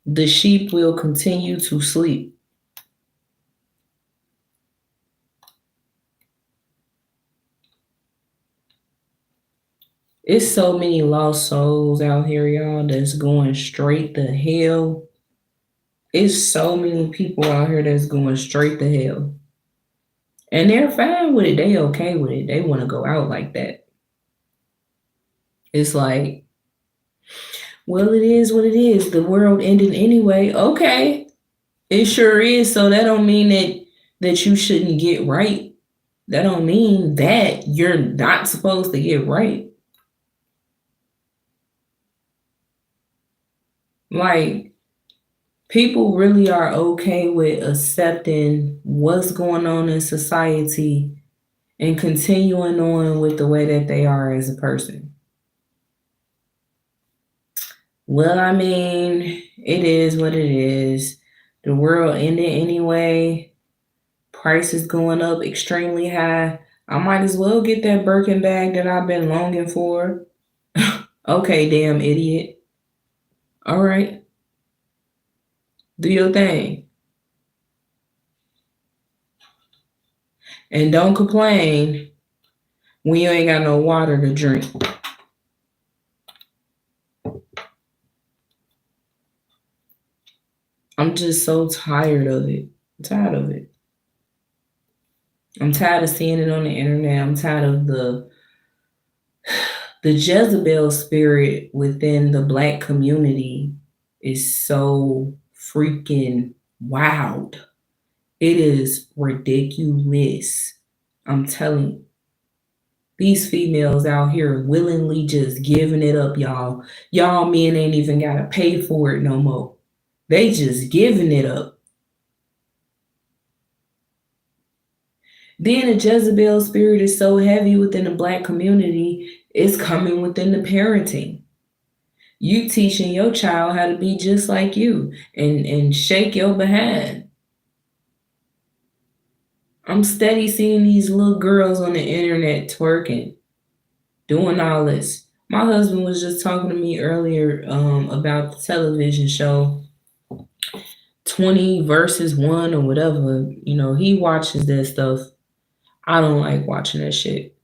Speaker 1: The sheep will continue to sleep. It's so many lost souls out here, y'all, that's going straight to hell. It's so many people out here that's going straight to hell. And they're fine with it. They okay with it. They want to go out like that. It's like, well, it is what it is. The world ended anyway. Okay. It sure is. So that don't mean that you shouldn't get right. That don't mean that you're not supposed to get right. Like, people really are okay with accepting what's going on in society and continuing on with the way that they are as a person. Well, I mean, it is what it is. The world ended anyway. Prices going up extremely high. I might as well get that Birkin bag that I've been longing for. Okay, damn idiot. All right, do your thing. And don't complain when you ain't got no water to drink. I'm just so tired of it. I'm tired of it. I'm tired of seeing it on the internet. I'm tired of the Jezebel spirit within the black community is so freaking wild. It is ridiculous. I'm telling you. These females out here willingly just giving it up, y'all. Y'all men ain't even gotta pay for it no more. They just giving it up. Then the Jezebel spirit is so heavy within the black community, it's coming within the parenting. You teaching your child how to be just like you and shake your behind. I'm steady seeing these little girls on the internet twerking, doing all this. My husband was just talking to me earlier about the television show 20 versus 1 or whatever. You know, he watches that stuff. I don't like watching that shit.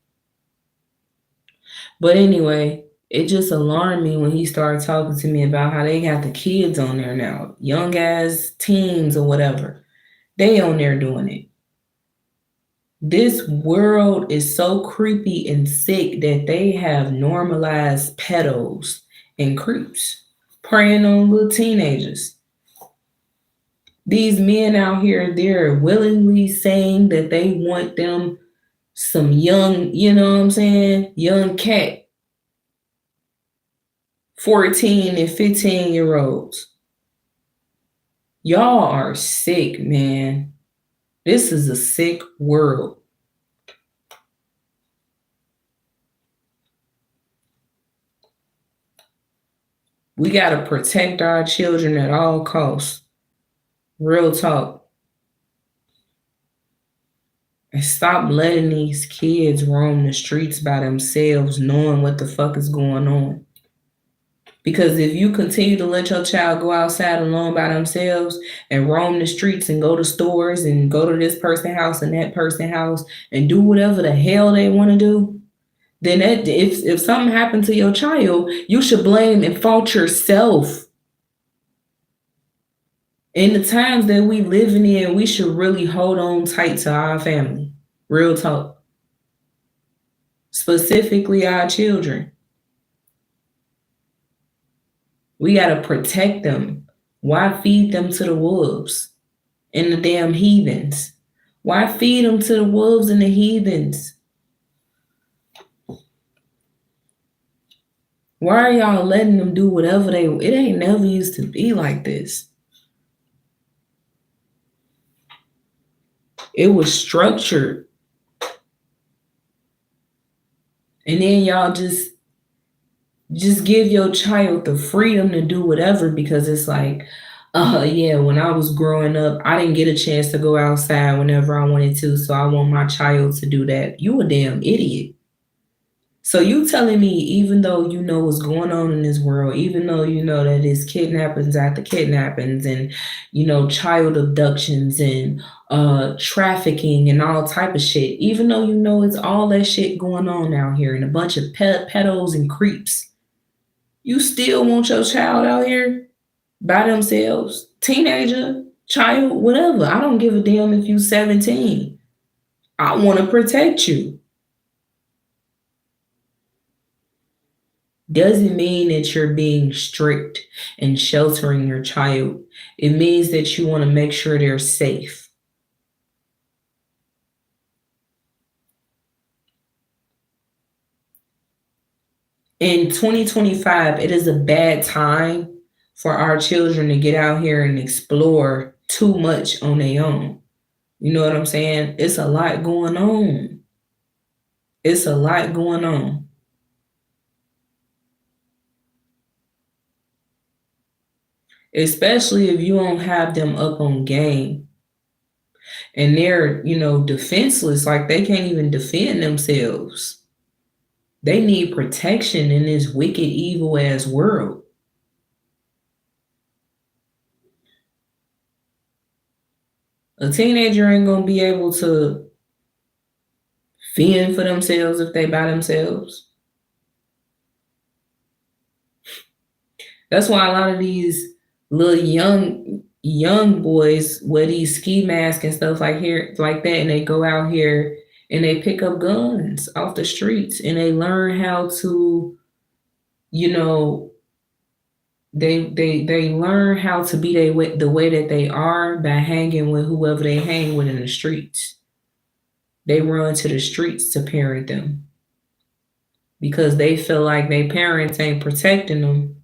Speaker 1: But anyway, it just alarmed me when he started talking to me about how they got the kids on there now, young ass teens or whatever. They on there doing it. This world is so creepy and sick that they have normalized pedos and creeps preying on little teenagers. These men out here, they're willingly saying that they want them some young, you know what I'm saying, young cat, 14 and 15-year-olds. Y'all are sick, man. This is a sick world. We got to protect our children at all costs. Real talk. And stop letting these kids roam the streets by themselves, knowing what the fuck is going on. Because if you continue to let your child go outside alone by themselves and roam the streets and go to stores and go to this person's house and that person's house and do whatever the hell they want to do, then that, if something happened to your child, you should blame and fault yourself. In the times that we living in, we should really hold on tight to our family. Real talk. Specifically our children. We got to protect them. Why feed them to the wolves and the damn heathens? Why feed them to the wolves and the heathens? Why are y'all letting them do whatever it ain't never used to be like this. It was structured. And then y'all just give your child the freedom to do whatever because it's like, yeah, when I was growing up, I didn't get a chance to go outside whenever I wanted to, so I want my child to do that. You a damn idiot. So you telling me, even though you know what's going on in this world, even though you know that it's kidnappings after kidnappings and, you know, child abductions and trafficking and all type of shit, even though you know it's all that shit going on out here and a bunch of pedos and creeps, you still want your child out here by themselves, teenager, child, whatever. I don't give a damn if you 17. I want to protect you. Doesn't mean that you're being strict and sheltering your child. It means that you want to make sure they're safe. In 2025, it is a bad time for our children to get out here and explore too much on their own. You know what I'm saying? It's a lot going on. It's a lot going on. Especially if you don't have them up on game and they're, defenseless, like they can't even defend themselves. They need protection in this wicked, evil ass world. A teenager ain't gonna be able to fend for themselves if they by themselves. That's why a lot of these little young boys wear these ski masks and stuff like that, and they go out here and they pick up guns off the streets and they learn how to, you know, they learn how to be the way that they are by hanging with whoever they hang with in the streets. They run to the streets to parent them because they feel like their parents ain't protecting them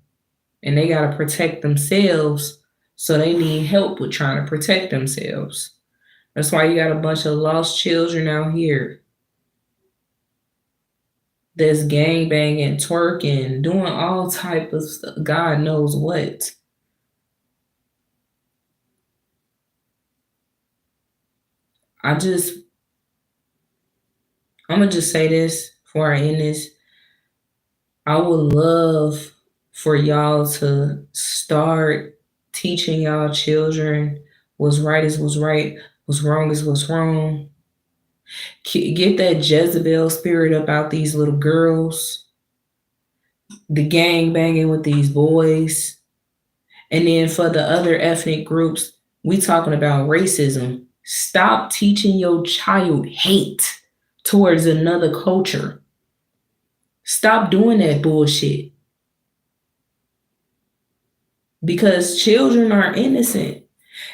Speaker 1: and they got to protect themselves, so they need help with trying to protect themselves. That's why you got a bunch of lost children out here that's gang banging, twerking, doing all type of stuff, God knows what. I'm gonna just say this before I end this. I would love for y'all to start teaching y'all children what's right is what's right, what's wrong is what's wrong. Get that Jezebel spirit up out these little girls, the gang banging with these boys. And then for the other ethnic groups, we talking about racism. Stop teaching your child hate towards another culture. Stop doing that bullshit. Because children are innocent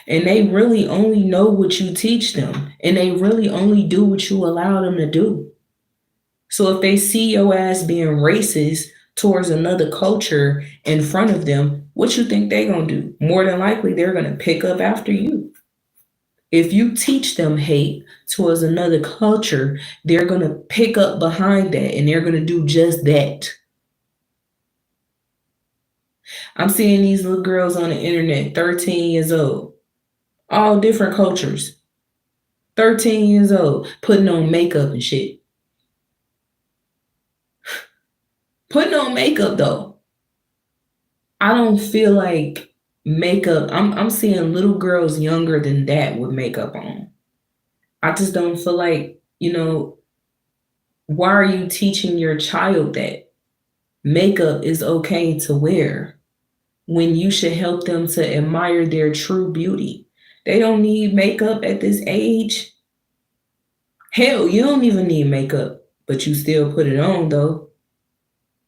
Speaker 1: and they really only know what you teach them and they really only do what you allow them to do. So if they see your ass being racist towards another culture in front of them, what you think they gonna do? More than likely, they're gonna pick up after you. If you teach them hate towards another culture, they're gonna pick up behind that and they're gonna do just that. I'm seeing these little girls on the internet, 13 years old, all different cultures, 13 years old, putting on makeup and shit. Putting on makeup though. I don't feel like makeup. I'm seeing little girls younger than that with makeup on. I just don't feel like, why are you teaching your child that makeup is okay to wear when you should help them to admire their true beauty? They don't need makeup at this age. Hell, you don't even need makeup, but you still put it on though.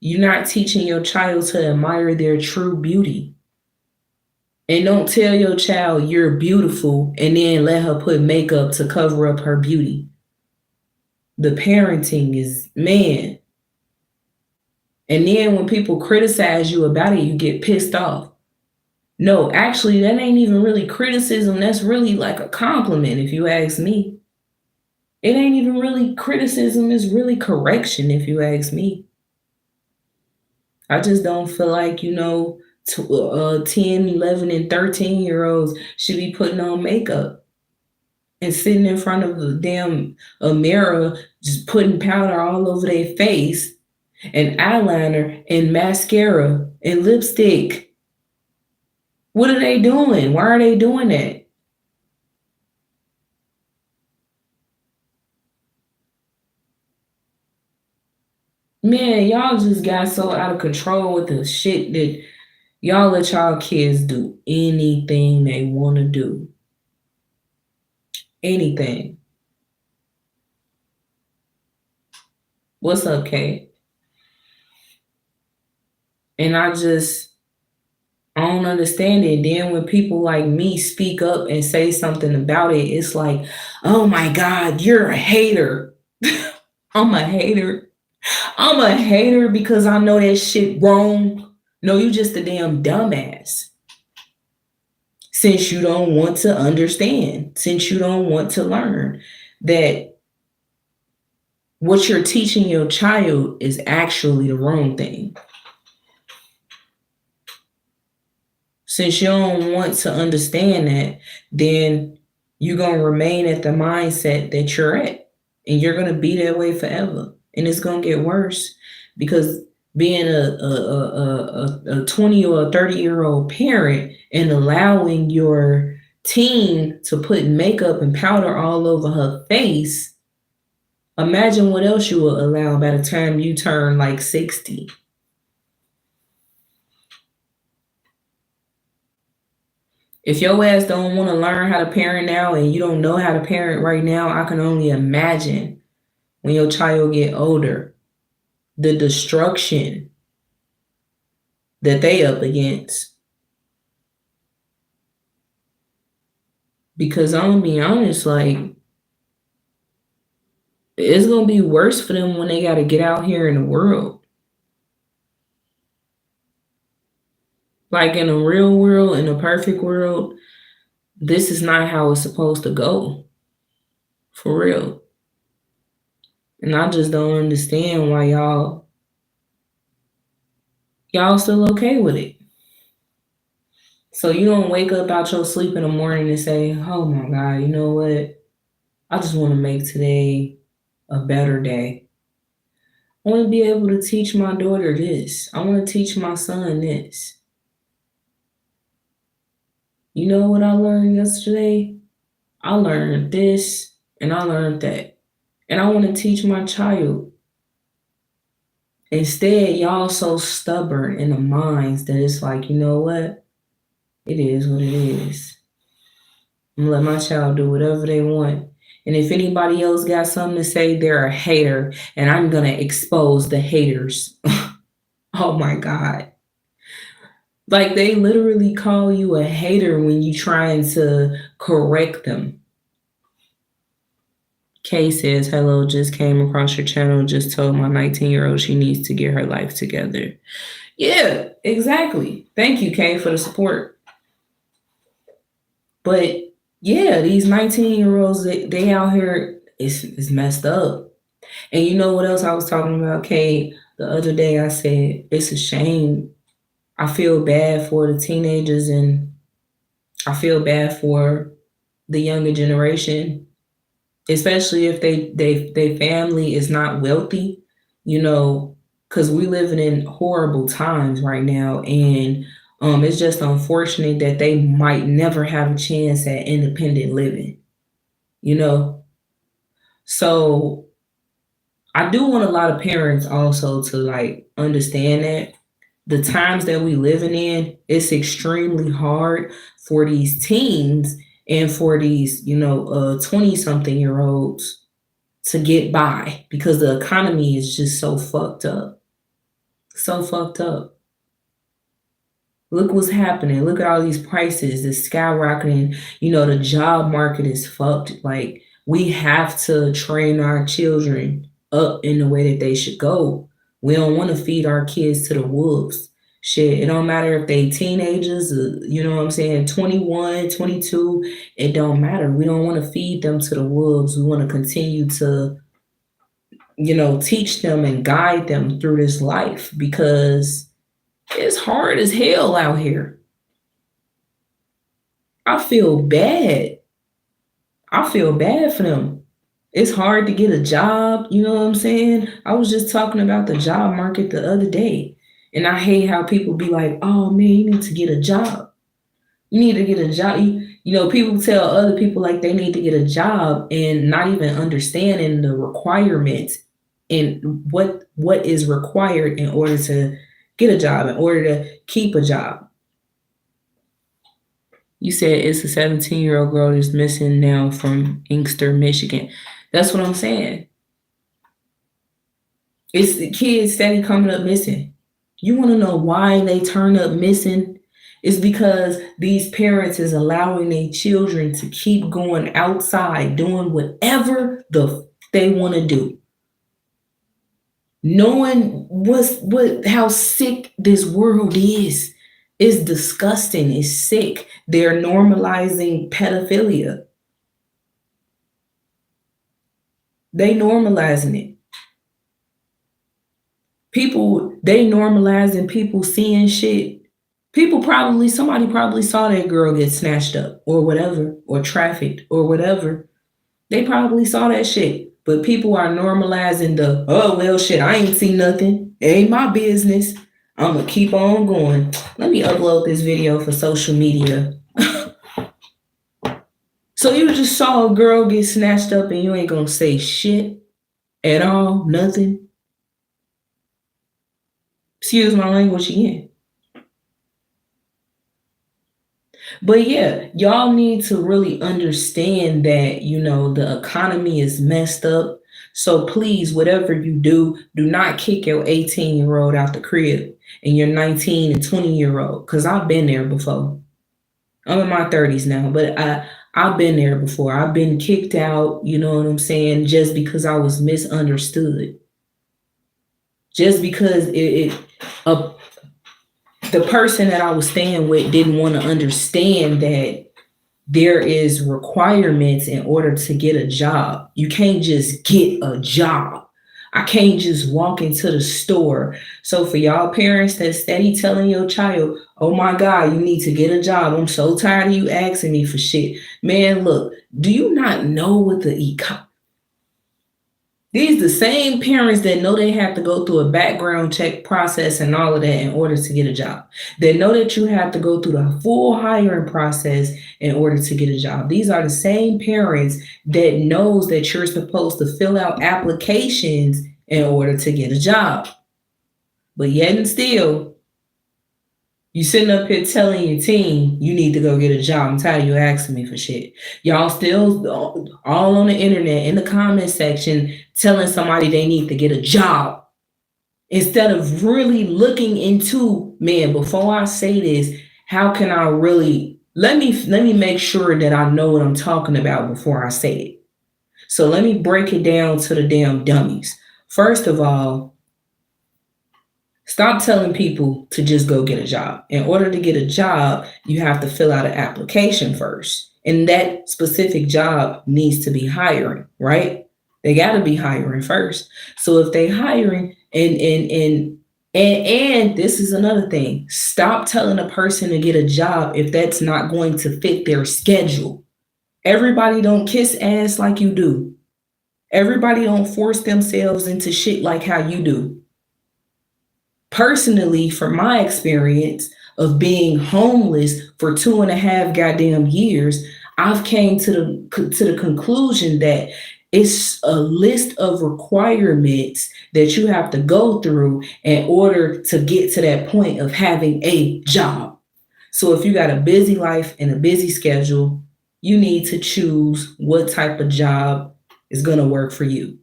Speaker 1: You're not teaching your child to admire their true beauty. And don't tell your child you're beautiful and then let her put makeup to cover up her beauty. The parenting is, man. And then when people criticize you about it, you get pissed off. No, actually, that ain't even really criticism. That's really like a compliment, if you ask me. It ain't even really criticism. It's really correction, if you ask me. I just don't feel like, 10, 11, and 13-year-olds should be putting on makeup and sitting in front of a mirror, just putting powder all over their face and eyeliner and mascara and lipstick. What are they doing? Why are they doing that? Man, y'all just got so out of control with the shit that, Y'all let y'all kids do anything they want to do. Anything. What's up, Kay? And I don't understand it. Then when people like me speak up and say something about it, it's like, oh my God, you're a hater. I'm a hater. I'm a hater because I know that shit wrong. No, you just a damn dumbass. Since you don't want to understand, since you don't want to learn that what you're teaching your child is actually the wrong thing. Since you don't want to understand that, then you're going to remain at the mindset that you're at. And you're going to be that way forever. And it's going to get worse because being a 20 or a 30-year-old parent and allowing your teen to put makeup and powder all over her face, imagine what else you will allow by the time you turn like 60. If your ass don't want to learn how to parent now and you don't know how to parent right now, I can only imagine when your child get older, the destruction that they up against. Because I'm gonna be honest, like, it's gonna be worse for them when they gotta get out here in the world. Like in a real world, in a perfect world, this is not how it's supposed to go. For real. And I just don't understand why y'all still okay with it. So you don't wake up out your sleep in the morning and say, oh my God, you know what? I just want to make today a better day. I want to be able to teach my daughter this. I want to teach my son this. You know what I learned yesterday? I learned this and I learned that. And I want to teach my child. Instead, y'all so stubborn in the minds that it's like, you know what? It is what it is. I'm gonna let my child do whatever they want. And if anybody else got something to say, they're a hater, and I'm gonna expose the haters. Oh my God. Like they literally call you a hater when you trying to correct them. Kay says, hello, just came across your channel, just told my 19-year-old she needs to get her life together. Yeah, exactly. Thank you, Kay, for the support. But yeah, these 19-year-olds, they out here, it's messed up. And you know what else I was talking about, Kay? The other day I said, it's a shame. I feel bad for the teenagers and I feel bad for the younger generation, especially if they family is not wealthy, you know, because we living in horrible times right now. And it's just unfortunate that they might never have a chance at independent living, you know. So I do want a lot of parents also to like understand that the times that we living in, it's extremely hard for these teens and for these, 20-something-year-olds to get by because the economy is just so fucked up. So fucked up. Look what's happening. Look at all these prices. It's skyrocketing. The job market is fucked. Like, we have to train our children up in the way that they should go. We don't want to feed our kids to the wolves. Shit, it don't matter if they teenagers, 21, 22, it don't matter. We don't want to feed them to the wolves. We want to continue to, teach them and guide them through this life because it's hard as hell out here. I feel bad. I feel bad for them. It's hard to get a job, you know what I'm saying? I was just talking about the job market the other day, and I hate how people be like, oh man, you need to get a job. You need to get a job. People tell other people like they need to get a job and not even understanding the requirements and what is required in order to get a job, in order to keep a job. You said it's a 17-year-old girl that's missing now from Inkster, Michigan. That's what I'm saying. It's the kids steady coming up missing. You want to know why they turn up missing? It's because these parents is allowing their children to keep going outside doing whatever they want to do. Knowing how sick this world is disgusting. It's sick. They're normalizing pedophilia. They normalizing it. They normalizing people seeing shit. Somebody probably saw that girl get snatched up or whatever, or trafficked or whatever. They probably saw that shit. But people are normalizing oh, well, shit, I ain't seen nothing. It ain't my business. I'm going to keep on going. Let me upload this video for social media. So you just saw a girl get snatched up and you ain't going to say shit at all? Nothing? Excuse my language again. But yeah, y'all need to really understand that, the economy is messed up. So please, whatever you do not kick your 18-year-old out the crib and your 19 and 20-year-old, because I've been there before. I'm in my 30s now, but I've been there before. I've been kicked out, you know what I'm saying, just because I was misunderstood. Just because the person that I was staying with didn't want to understand that there is requirements in order to get a job. You can't just get a job. I can't just walk into the store. So for y'all parents that steady telling your child, oh my God, you need to get a job. I'm so tired of you asking me for shit. Man, look, do you not know what these the same parents that know they have to go through a background check process and all of that in order to get a job. They know that you have to go through the full hiring process in order to get a job. These are the same parents that knows that you're supposed to fill out applications in order to get a job. But yet and still, you sitting up here telling your team you need to go get a job. I'm tired of you asking me for shit. Y'all still all on the internet in the comment section telling somebody they need to get a job instead of really looking into, man, before I say this, how can I really let me make sure that I know what I'm talking about before I say it. So let me break it down to the damn dummies. First of all, stop telling people to just go get a job. In order to get a job, you have to fill out an application first. And that specific job needs to be hiring, right? They got to be hiring first. So if they hiring and this is another thing, stop telling a person to get a job if that's not going to fit their schedule. Everybody don't kiss ass like you do. Everybody don't force themselves into shit like how you do. Personally, from my experience of being homeless for 2.5 goddamn years, I've came to the conclusion that it's a list of requirements that you have to go through in order to get to that point of having a job. So if you got a busy life and a busy schedule, you need to choose what type of job is going to work for you.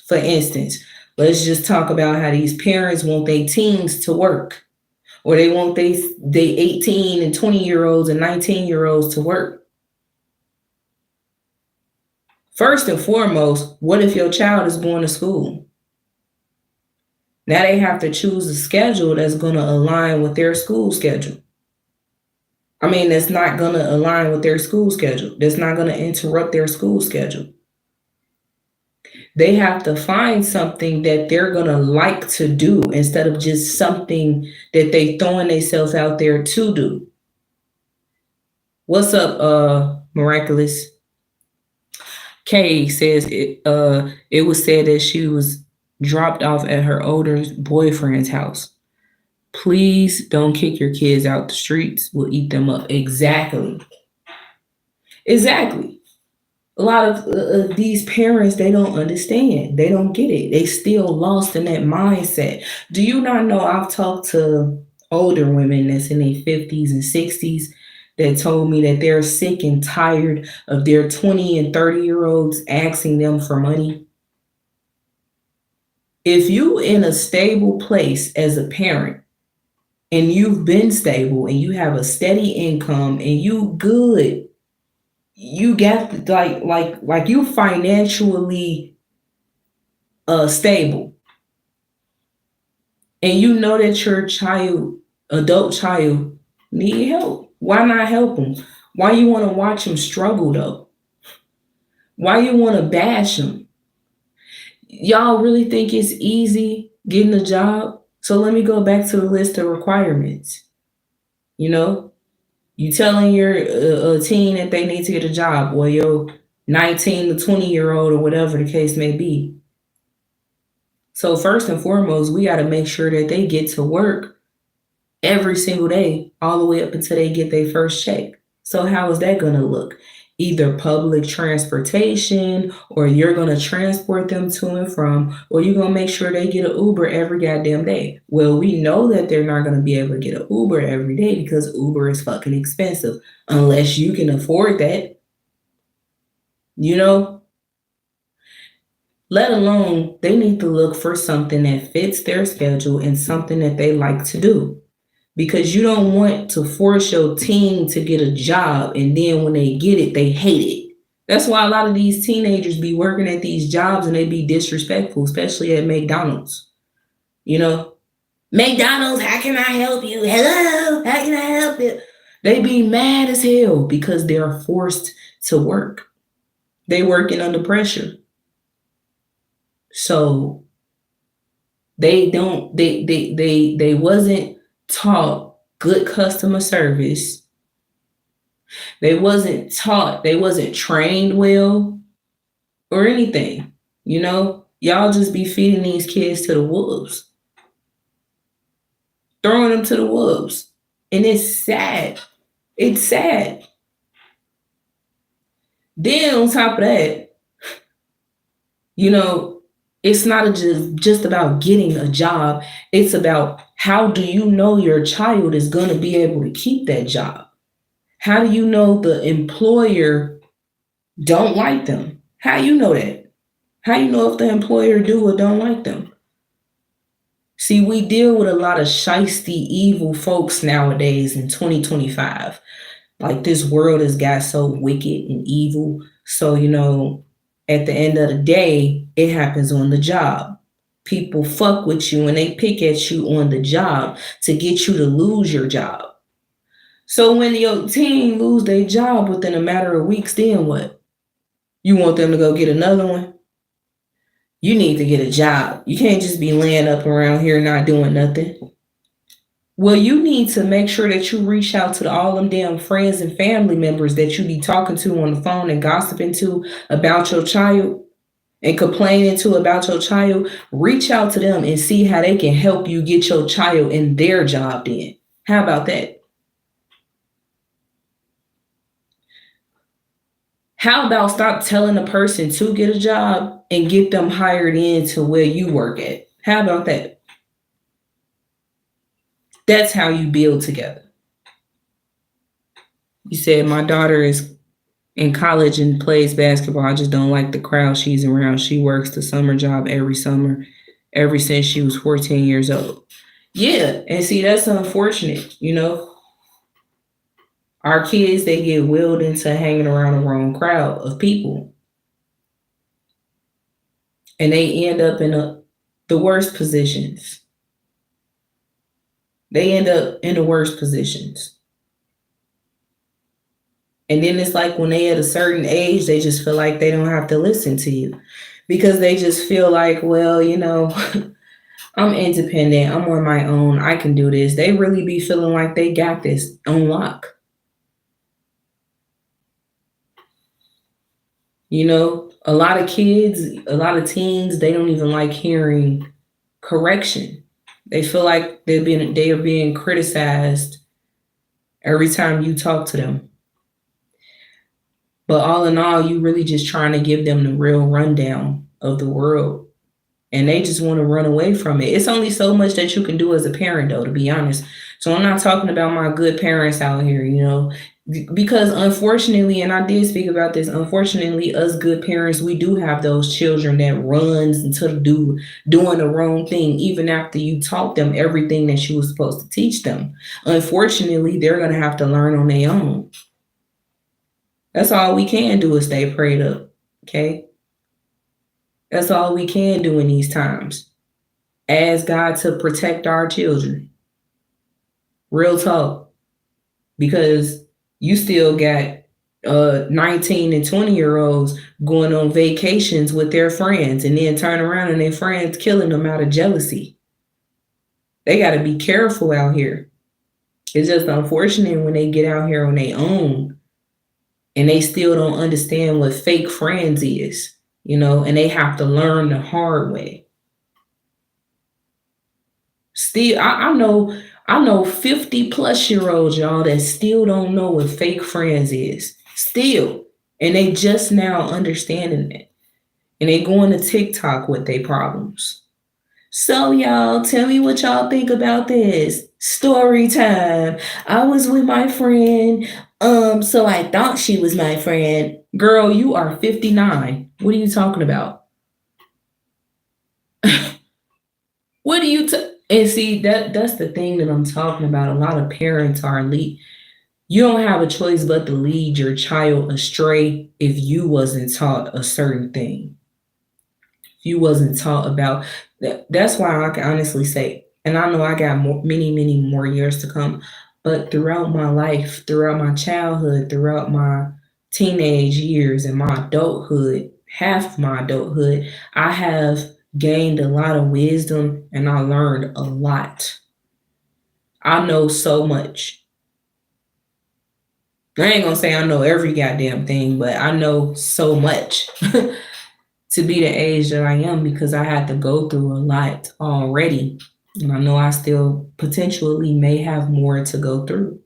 Speaker 1: For instance, let's just talk about how these parents want their teens to work, or they want they 18 and 20-year-olds and 19-year-olds to work. First and foremost, what if your child is going to school? Now they have to choose a schedule that's going to align with their school schedule. I mean, that's not going to align with their school schedule. That's not going to interrupt their school schedule. They have to find something that they're going to like to do instead of just something that they throwing themselves out there to do. What's up, Miraculous? Kay says it was said that she was dropped off at her older boyfriend's house. Please don't kick your kids out the streets. We'll eat them up. Exactly. A lot of these parents, they don't understand. They don't get it. They still lost in that mindset. Do you not know I've talked to older women that's in their 50s and 60s that told me that they're sick and tired of their 20 and 30-year-olds asking them for money. If you in a stable place as a parent and you've been stable and you have a steady income and you good, you got like you financially stable, and you know that your adult child need help, why not help them? Why you want to watch them struggle though? Why you want to bash them? Y'all really think it's easy getting a job? So let me go back to the list of requirements. You know, you telling your a teen that they need to get a job, or your 19 to 20-year-old, or whatever the case may be. So first and foremost, we got to make sure that they get to work every single day, all the way up until they get their first check. So how is that going to look? Either public transportation, or you're going to transport them to and from, or you're going to make sure they get an Uber every goddamn day. Well, we know that they're not going to be able to get an Uber every day because Uber is fucking expensive, unless you can afford that. You know? Let alone, they need to look for something that fits their schedule and something that they like to do. Because you don't want to force your teen to get a job and then when they get it, they hate it. That's why a lot of these teenagers be working at these jobs and they be disrespectful, especially at McDonald's. You know, McDonald's, how can I help you? Hello, how can I help you? They be mad as hell because they're forced to work. They working under pressure. So they wasn't taught good customer service. They wasn't trained well or anything. You know, y'all just be feeding these kids to the wolves, throwing them to the wolves. And it's sad. It's sad. Then on top of that, you know, it's not just about getting a job. It's about, how do you know your child is going to be able to keep that job? How do you know the employer don't like them? How you know that? How you know if the employer do or don't like them? See, we deal with a lot of shiesty, evil folks nowadays in 2025. Like, this world has got so wicked and evil. So, you know, at the end of the day, it happens on the job. People fuck with you and they pick at you on the job to get you to lose your job. So when your team lose their job within a matter of weeks, then what? You want them to go get another one? You need to get a job. You can't just be laying up around here not doing nothing. Well, you need to make sure that you reach out to all them damn friends and family members that you be talking to on the phone and gossiping to about your child and complaining to about your child. Reach out to them and see how they can help you get your child in their job then. How about that? How about stop telling a person to get a job and get them hired into where you work at? How about that? That's how you build together. You said my daughter is in college and plays basketball. I just don't like the crowd she's around. She works the summer job every summer, ever since she was 14 years old. Yeah, and see, that's unfortunate, you know. Our kids, they get willed into hanging around the wrong crowd of people. And they end up in the worst positions. They end up in the worst positions. And then it's like when they at a certain age, they just feel like they don't have to listen to you because they just feel like, well, you know, I'm independent. I'm on my own. I can do this. They really be feeling like they got this on lock. You know, a lot of kids, a lot of teens, they don't even like hearing correction. They feel like they are being criticized every time you talk to them. But all in all, you really just trying to give them the real rundown of the world. and they just want to run away from it. It's only so much that you can do as a parent, though, to be honest. So I'm not talking about my good parents out here, because unfortunately, and I did speak about this, unfortunately, us good parents, we do have those children that runs into doing the wrong thing, even after you taught them everything that you were supposed to teach them. Unfortunately, they're gonna have to learn on their own. That's all we can do is stay prayed up. Okay. That's all we can do in these times. Ask God to protect our children. Real talk. Because you still got 19 and 20-year-olds going on vacations with their friends and then turn around and their friends killing them out of jealousy. They got to be careful out here. It's just unfortunate when they get out here on their own and they still don't understand what fake friends is, and they have to learn the hard way. Still, I know 50-plus-year-olds, y'all, that still don't know what fake friends is. Still. And they just now understanding it. And they going to TikTok with their problems. So, y'all, tell me what y'all think about this. Story time. I was with my friend. So I thought she was my friend. Girl, you are 59. What are you talking about? What do you and see that's the thing that I'm talking about. A lot of parents are you don't have a choice but to lead your child astray if you wasn't taught a certain thing. If you wasn't taught about that. That's why I can honestly say, and I know I got many, many more years to come, but throughout my life, throughout my childhood, throughout my teenage years and my adulthood, half my adulthood, I have gained a lot of wisdom and I learned a lot. I know so much. I ain't gonna say I know every goddamn thing, but I know so much to be the age that I am because I had to go through a lot already. And I know I still potentially may have more to go through.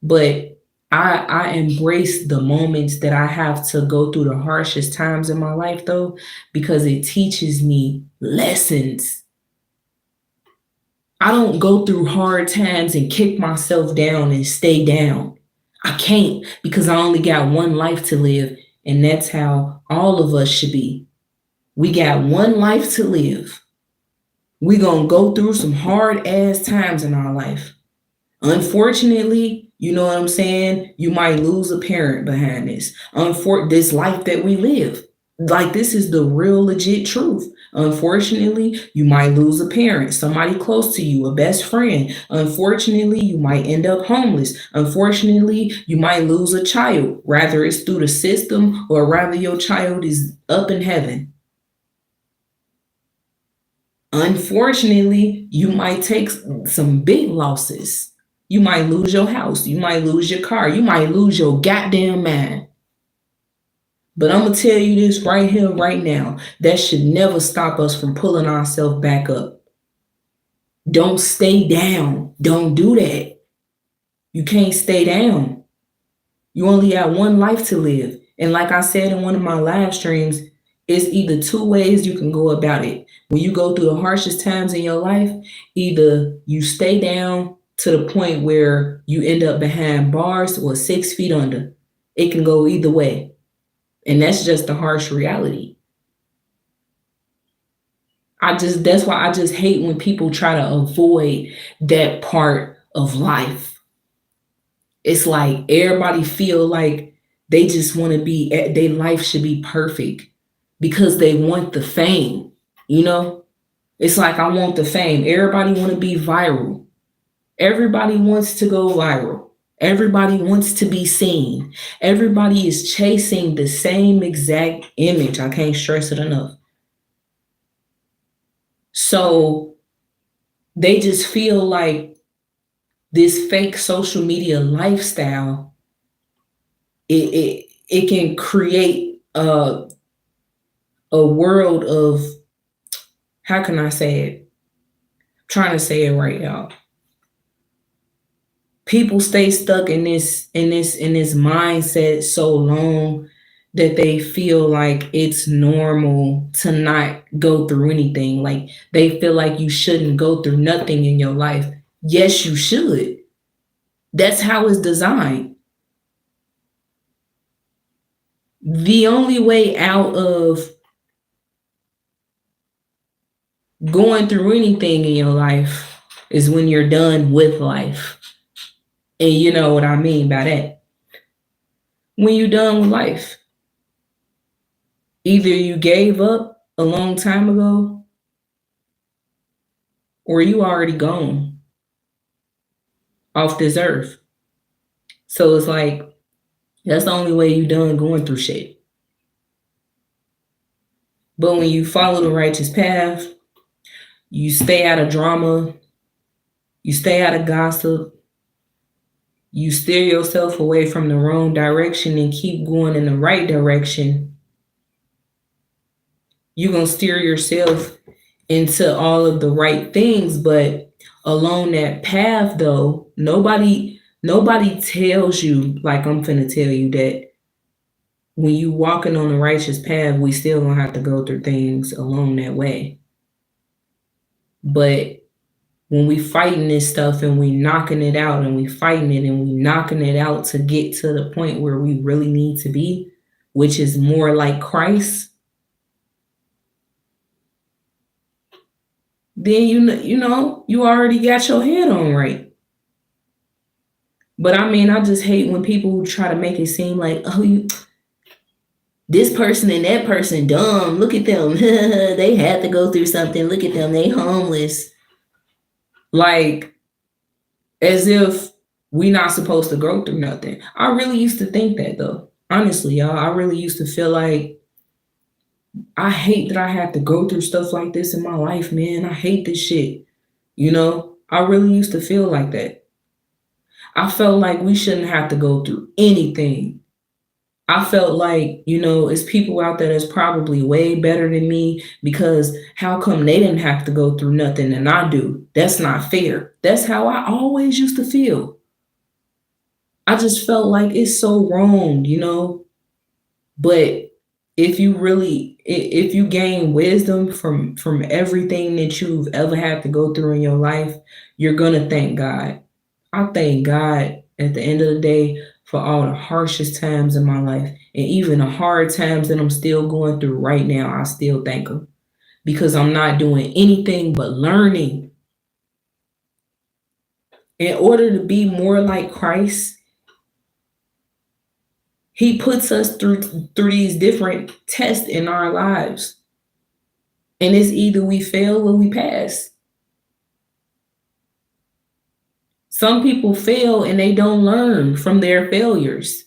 Speaker 1: But I embrace the moments that I have to go through the harshest times in my life, though, because it teaches me lessons. I don't go through hard times and kick myself down and stay down. I can't because I only got one life to live, and that's how all of us should be. We got one life to live. We gonna go through some hard ass times in our life. Unfortunately, you know what I'm saying? You might lose a parent behind this. This life that we live. Like, this is the real legit truth. Unfortunately, you might lose a parent, somebody close to you, a best friend. Unfortunately, you might end up homeless. Unfortunately, you might lose a child, rather it's through the system or rather your child is up in heaven. Unfortunately, you might take some big losses. You might lose your house. You might lose your car. You might lose your goddamn mind. But I'm going to tell you this right here, right now. That should never stop us from pulling ourselves back up. Don't stay down. Don't do that. You can't stay down. You only got one life to live. And like I said in one of my live streams, it's either two ways you can go about it. When you go through the harshest times in your life, either you stay down to the point where you end up behind bars or 6 feet under. It can go either way. And that's just the harsh reality. That's why I just hate when people try to avoid that part of life. It's like everybody feel like they just want to their life should be perfect because they want the fame, It's like, I want the fame. Everybody want to be viral. Everybody wants to go viral. Everybody wants to be seen. Everybody is chasing the same exact image. I can't stress it enough. So they just feel like this fake social media lifestyle, it can create a world of, how can I say it? I'm trying to say it right, y'all. People stay stuck in this mindset so long that they feel like it's normal to not go through anything. Like they feel like you shouldn't go through nothing in your life. Yes, you should. That's how it's designed. The only way out of going through anything in your life is when you're done with life. And you know what I mean by that. When you're done with life, either you gave up a long time ago or you already gone off this earth. So it's like, that's the only way you done going through shit. But when you follow the righteous path, you stay out of drama, you stay out of gossip, you steer yourself away from the wrong direction and keep going in the right direction, you're going to steer yourself into all of the right things. But along that path, though, nobody tells you, like I'm finna tell you, that when you walking on the righteous path, we still gonna have to go through things along that way. But when we fighting this stuff and we knocking it out and we fighting it and we knocking it out to get to the point where we really need to be, which is more like Christ, then you already got your head on right. But I mean, I just hate when people try to make it seem like, oh, this person and that person dumb. Look at them. They had to go through something. Look at them. They homeless. Like, as if we not supposed to go through nothing. I really used to think that, though. Honestly, y'all, I really used to feel like I hate that I had to go through stuff like this in my life, man. I hate this shit. I really used to feel like that. I felt like we shouldn't have to go through anything. I felt like, it's people out there that's probably way better than me, because how come they didn't have to go through nothing and I do? That's not fair. That's how I always used to feel. I just felt like it's so wrong, But if you gain wisdom from everything that you've ever had to go through in your life, you're gonna thank God. I thank God at the end of the day for all the harshest times in my life, and even the hard times that I'm still going through right now. I still thank Him, because I'm not doing anything but learning. In order to be more like Christ, He puts us through these different tests in our lives. And it's either we fail or we pass. Some people fail and they don't learn from their failures.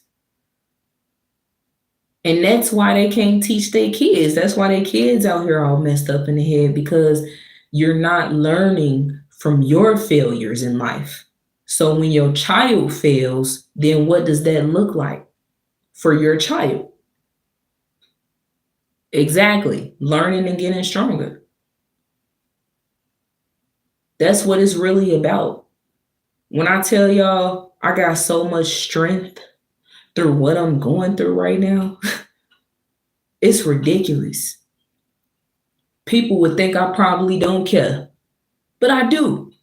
Speaker 1: And that's why they can't teach their kids. That's why their kids out here all messed up in the head, because you're not learning from your failures in life. So when your child fails, then what does that look like for your child? Exactly. Learning and getting stronger. That's what it's really about. When I tell y'all I got so much strength through what I'm going through right now, it's ridiculous. People would think I probably don't care, but I do.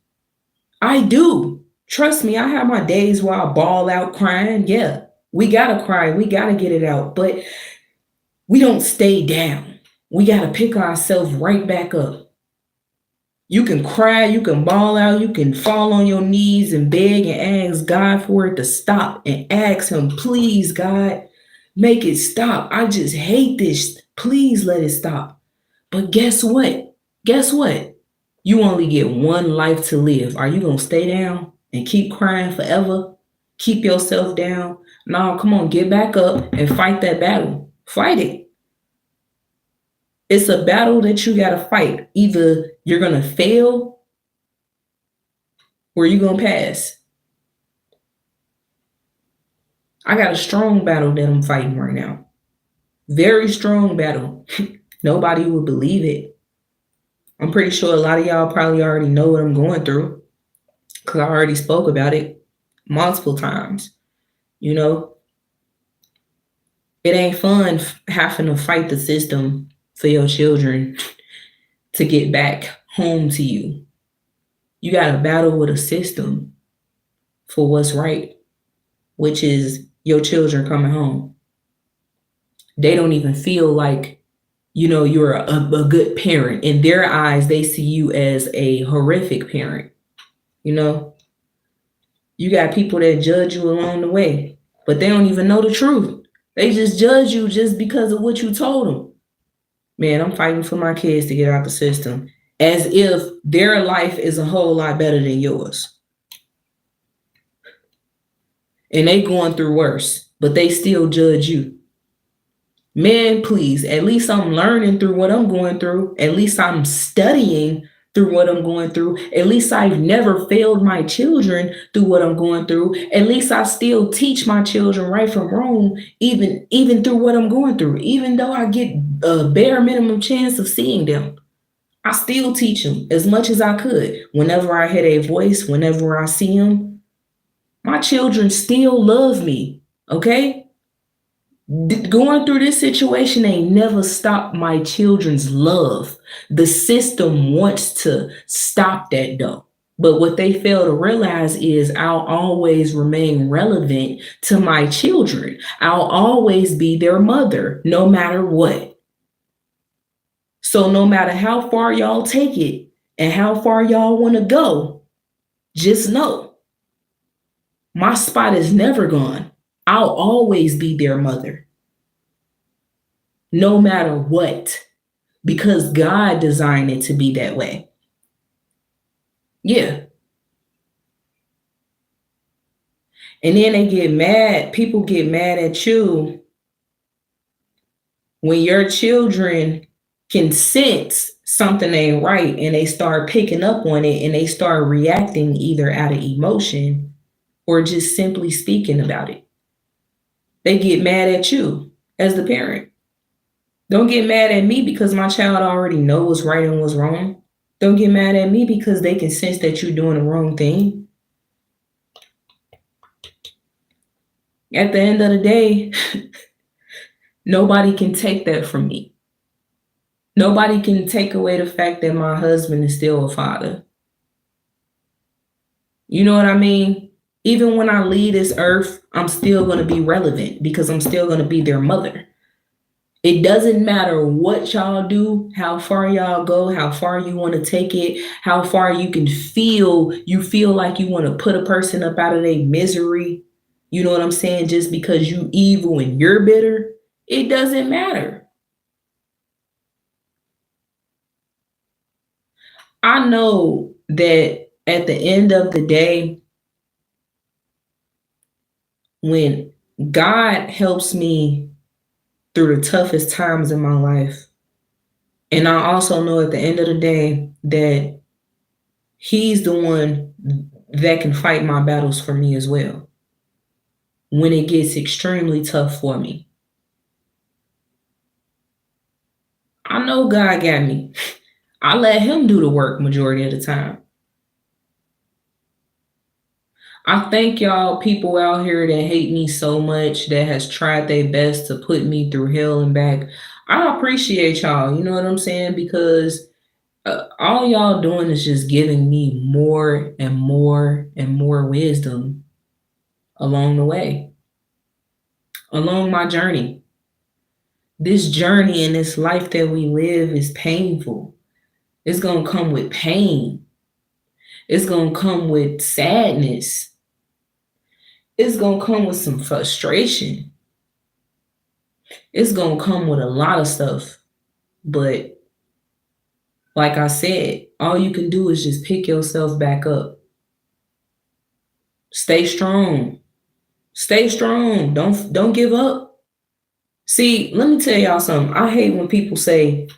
Speaker 1: I do. Trust me, I have my days where I bawl out crying. Yeah, we gotta cry. We gotta get it out, but we don't stay down. We gotta pick ourselves right back up. You can cry, you can bawl out, you can fall on your knees and beg and ask God for it to stop, and ask Him, please, God, make it stop. I just hate this. Please let it stop. But guess what? Guess what? You only get one life to live. Are you going to stay down and keep crying forever? Keep yourself down? No, come on, get back up and fight that battle. Fight it. It's a battle that you got to fight. Either you're going to fail or you're going to pass. I got a strong battle that I'm fighting right now. Very strong battle. Nobody would believe it. I'm pretty sure a lot of y'all probably already know what I'm going through, because I already spoke about it multiple times. It ain't fun having to fight the system for your children to get back home to you. You got to battle with a system for what's right, which is your children coming home. They don't even feel like, you're a good parent. In their eyes, they see you as a horrific parent. You got people that judge you along the way, but they don't even know the truth. They just judge you just because of what you told them. Man, I'm fighting for my kids to get out the system as if their life is a whole lot better than yours. And they going through worse, but they still judge you. Man, please, at least I'm learning through what I'm going through. At least I'm studying through what I'm going through. At least I've never failed my children through what I'm going through. At least I still teach my children right from wrong, even through what I'm going through. Even though I get a bare minimum chance of seeing them, I still teach them as much as I could. Whenever I hear a voice, whenever I see them, my children still love me, okay? Going through this situation ain't never stopped my children's love. The system wants to stop that though. But what they fail to realize is I'll always remain relevant to my children. I'll always be their mother, no matter what. So no matter how far y'all take it and how far y'all want to go, just know my spot is never gone. I'll always be their mother. No matter what, because God designed it to be that way. Yeah. And then they get mad. People get mad at you when your children can sense something ain't right and they start picking up on it and they start reacting either out of emotion or just simply speaking about it. They get mad at you as the parent. Don't get mad at me because my child already knows what's right and what's wrong. Don't get mad at me because they can sense that you're doing the wrong thing. At the end of the day, nobody can take that from me. Nobody can take away the fact that my husband is still a father. You know what I mean? Even when I leave this earth, I'm still going to be relevant because I'm still going to be their mother. It doesn't matter what y'all do, how far y'all go, how far you want to take it, how far you feel like you want to put a person up out of their misery. You know what I'm saying? Just because you evil and you're bitter, it doesn't matter. I know that at the end of the day, when God helps me through the toughest times in my life, and I also know at the end of the day that He's the one that can fight my battles for me as well when it gets extremely tough for me. I know God got me. I let Him do the work majority of the time. I thank y'all people out here that hate me so much, that has tried their best to put me through hell and back. I appreciate y'all, you know what I'm saying? Because all y'all doing is just giving me more and more and more wisdom along the way, along my journey. This journey and this life that we live is painful. It's going to come with pain. It's going to come with sadness. It's going to come with some frustration. It's going to come with a lot of stuff. But like I said, all you can do is just pick yourself back up. Stay strong. Stay strong. Don't give up. See, let me tell y'all something. I hate when people say,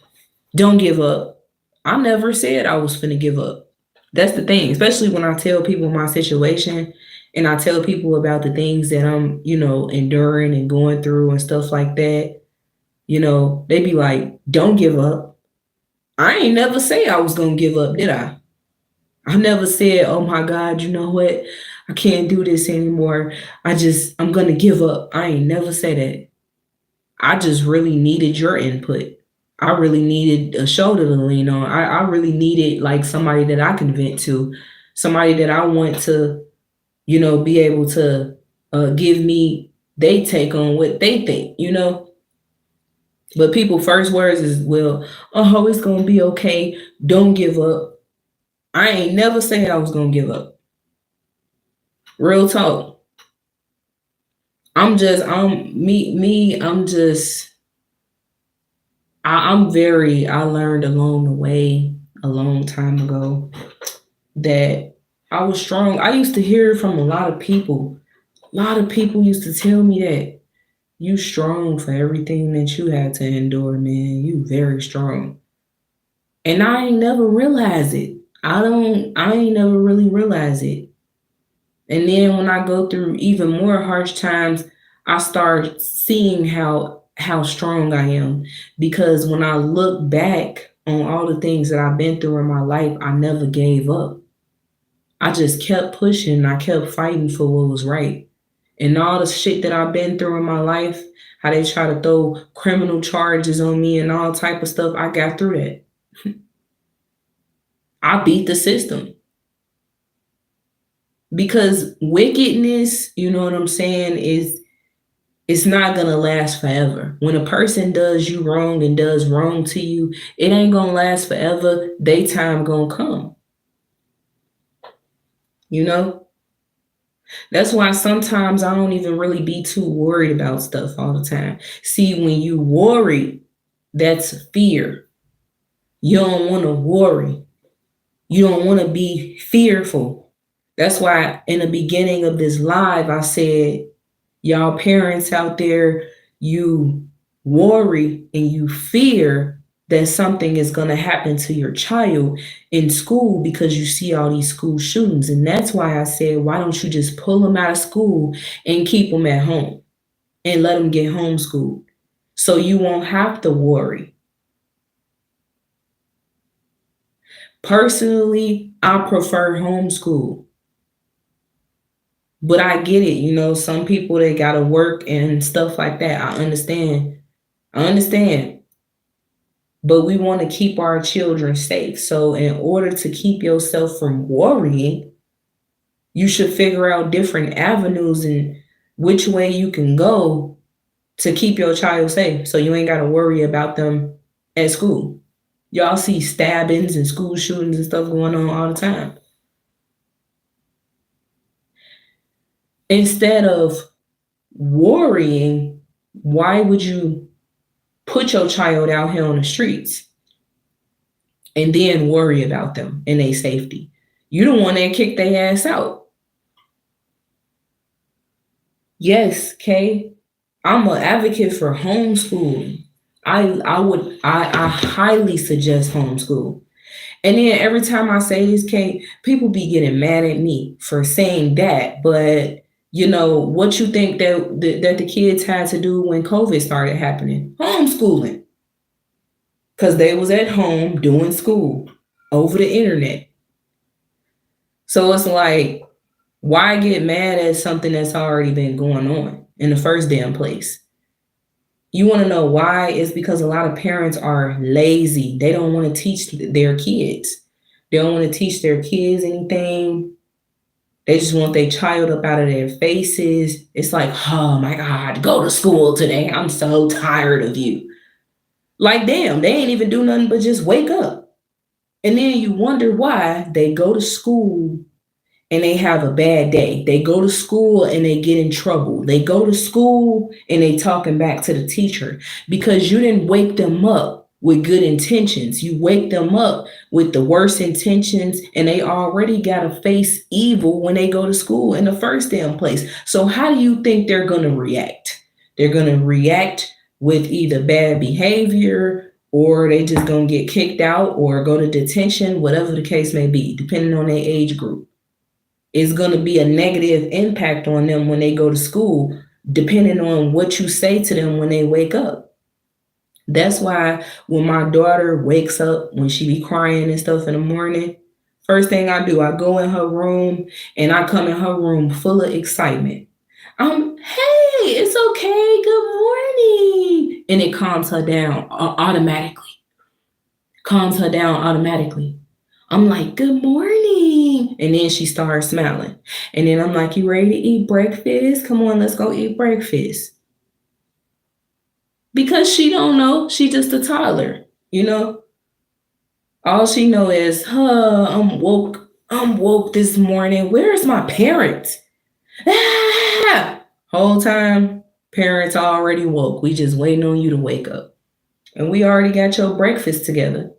Speaker 1: don't give up. I never said I was finna give up. That's the thing, especially when I tell people my situation and I tell people about the things that I'm, enduring and going through and stuff like that. They be like, don't give up. I ain't never say I was going to give up, did I? I never said, oh my God, you know what? I can't do this anymore. I'm going to give up. I ain't never say that. I just really needed your input. I really needed a shoulder to lean on. I really needed like somebody that I can vent to, somebody that I want to, be able to give me they take on what they think. But people first words is, well, oh, it's gonna be okay. Don't give up. I ain't never say I was gonna give up. Real talk. I'm just I learned along the way a long time ago that I was strong. I used to hear it from a lot of people. A lot of people used to tell me that you strong for everything that you had to endure, man. You very strong. And I ain't never realized it. I ain't never really realized it. And then when I go through even more harsh times, I start seeing how strong I am. Because when I look back on all the things that I've been through in my life, I never gave up. I just kept pushing. I kept fighting for what was right. And all the shit that I've been through in my life, how they try to throw criminal charges on me and all type of stuff, I got through that. I beat the system. Because wickedness, you know what I'm saying, it's not gonna last forever. When a person does you wrong and does wrong to you, it ain't gonna last forever. They time gonna come. You know? That's why sometimes I don't even really be too worried about stuff all the time. See, when you worry, that's fear. You don't want to worry. You don't want to be fearful. That's why in the beginning of this live, I said, y'all parents out there, you worry and you fear that something is going to happen to your child in school because you see all these school shootings. And that's why I said, why don't you just pull them out of school and keep them at home and let them get homeschooled so you won't have to worry. Personally, I prefer homeschool. But I get it, some people they gotta work and stuff like that. I understand. But we want to keep our children safe. So in order to keep yourself from worrying, you should figure out different avenues and which way you can go to keep your child safe. So you ain't gotta worry about them at school. Y'all see stabbings and school shootings and stuff going on all the time. Instead of worrying, why would you put your child out here on the streets and then worry about them and their safety? You the one that kicked their ass out. Yes, Kay, I'm an advocate for homeschooling. I highly suggest homeschool. And then every time I say this, Kay, people be getting mad at me for saying that. But what you think that the kids had to do when COVID started happening? Homeschooling. Because they was at home doing school over the internet. So it's like, why get mad at something that's already been going on in the first damn place? You want to know why? It's because a lot of parents are lazy. They don't want to teach their kids. They don't want to teach their kids anything. They just want their child up out of their faces. It's like, oh my God, go to school today. I'm so tired of you. Like, damn, they ain't even do nothing but just wake up. And then you wonder why they go to school and they have a bad day. They go to school and they get in trouble. They go to school and they talking back to the teacher because you didn't wake them up with good intentions. You wake them up with the worst intentions and they already got to face evil when they go to school in the first damn place. So how do you think they're going to react? They're going to react with either bad behavior or they just going to get kicked out or go to detention, whatever the case may be, depending on their age group. It's going to be a negative impact on them when they go to school, depending on what you say to them when they wake up. That's why when my daughter wakes up, when she be crying and stuff in the morning, first thing I do, I go in her room and I come in her room full of excitement. Hey, it's okay. Good morning. And it calms her down automatically. Calms her down automatically. I'm like, good morning. And then she starts smiling. And then I'm like, you ready to eat breakfast? Come on, let's go eat breakfast. Because she don't know. She just a toddler, you know? All she know is, I'm woke. I'm woke this morning. Where's my parents? Ah! Whole time, parents already woke. We just waiting on you to wake up. And we already got your breakfast together.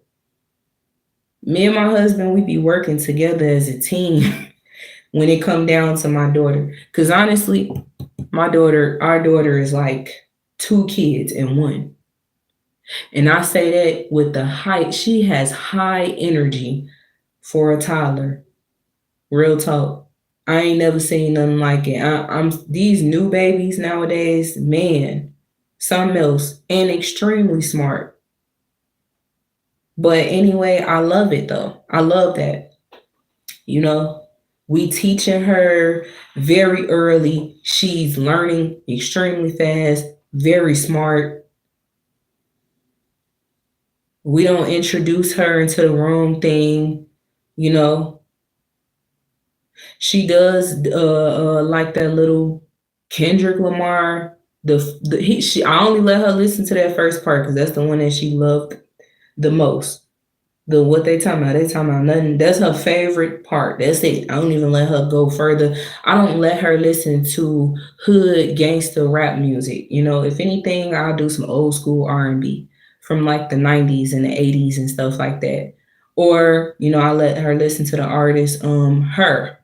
Speaker 1: Me and my husband, we be working together as a team when it come down to my daughter. Because honestly, our daughter is like two kids in one. And I say that with the height, she has high energy for a toddler. Real talk. I ain't never seen nothing like it. I'm these new babies nowadays, man, something else, and extremely smart. But anyway, I love it though. I love that. You know, we teaching her very early. She's learning extremely fast, very smart. We don't introduce her into the wrong thing, you know. She does like that little Kendrick Lamar. I only let her listen to that first part because that's the one that she loved the most. The what they talking about? They talking about nothing. That's her favorite part. That's it. I don't even let her go further. I don't let her listen to hood gangster rap music. You know, if anything, I'll do some old school R&B from like the 90s and the 80s and stuff like that. Or, you know, I let her listen to the artist Her.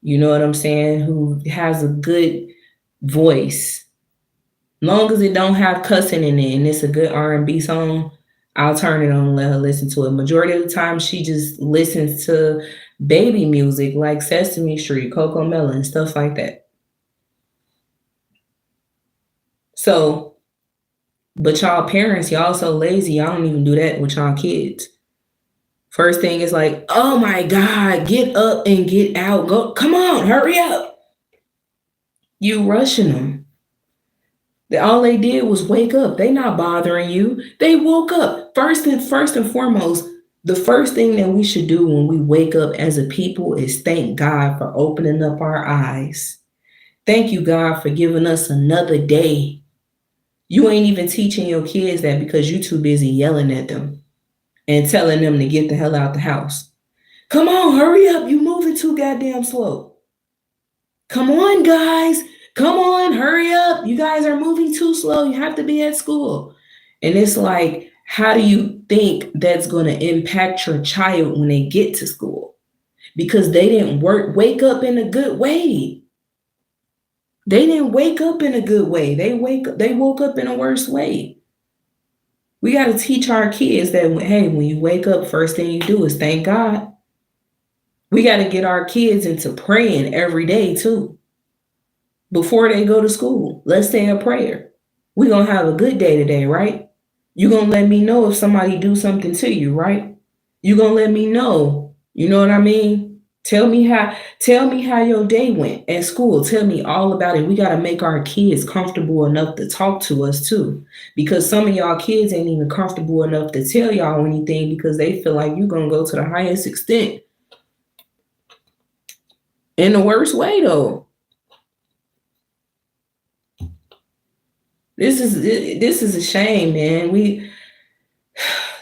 Speaker 1: You know what I'm saying? Who has a good voice. Long as it don't have cussing in it and it's a good R&B song, I'll turn it on and let her listen to it. Majority of the time, she just listens to baby music like Sesame Street, Coco Melon, stuff like that. So, but y'all parents, y'all so lazy, y'all don't even do that with y'all kids. First thing is like, oh my God, get up and get out. Go, come on, hurry up. You rushing them. All they did was wake up. They not bothering you. They woke up. First and foremost, the first thing that we should do when we wake up as a people is thank God for opening up our eyes. Thank you, God, for giving us another day. You ain't even teaching your kids that because you too busy yelling at them and telling them to get the hell out the house. Come on, hurry up. You moving too goddamn slow. Come on, guys. Come on, hurry up. You guys are moving too slow. You have to be at school. And it's like, how do you think that's going to impact your child when they get to school? Because they didn't wake up in a good way. They didn't wake up in a good way. They woke up in a worse way. We got to teach our kids that, hey, when you wake up, first thing you do is thank God. We got to get our kids into praying every day too. Before they go to school, let's say a prayer. We're going to have a good day today, right? You're going to let me know if somebody do something to you, right? You're going to let me know. You know what I mean? Tell me how your day went at school. Tell me all about it. We got to make our kids comfortable enough to talk to us too. Because some of y'all kids ain't even comfortable enough to tell y'all anything because they feel like you're going to go to the highest extent. In the worst way though. This is a shame, man.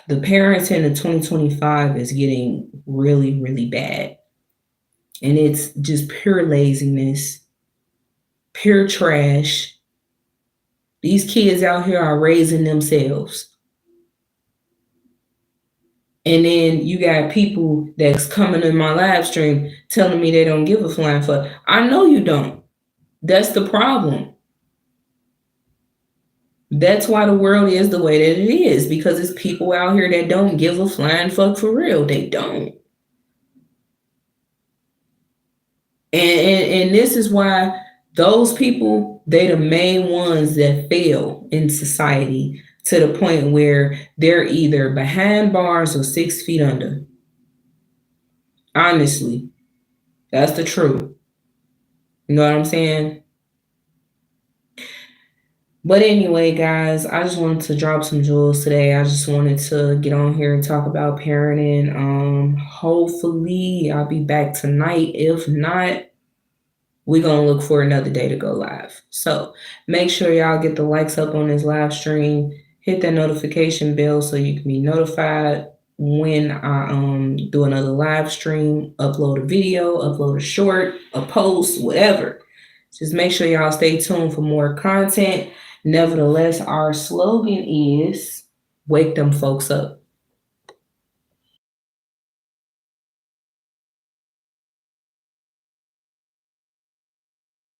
Speaker 1: The parenting in 2025 is getting really, really bad. And it's just pure laziness, pure trash. These kids out here are raising themselves. And then you got people that's coming in my live stream telling me they don't give a flying fuck. I know you don't. That's the problem. That's why the world is the way that it is, because it's people out here that don't give a flying fuck for real. They don't. And this is why those people, they the main ones that fail in society to the point where they're either behind bars or 6 feet under. Honestly, that's the truth. You know what I'm saying? But anyway, guys, I just wanted to drop some jewels today. I just wanted to get on here and talk about parenting. Hopefully I'll be back tonight. If not, we're gonna look for another day to go live. So make sure y'all get the likes up on this live stream, hit that notification bell so you can be notified when I do another live stream, upload a video, upload a short, a post, whatever. Just make sure y'all stay tuned for more content. Nevertheless, our slogan is wake them folks up.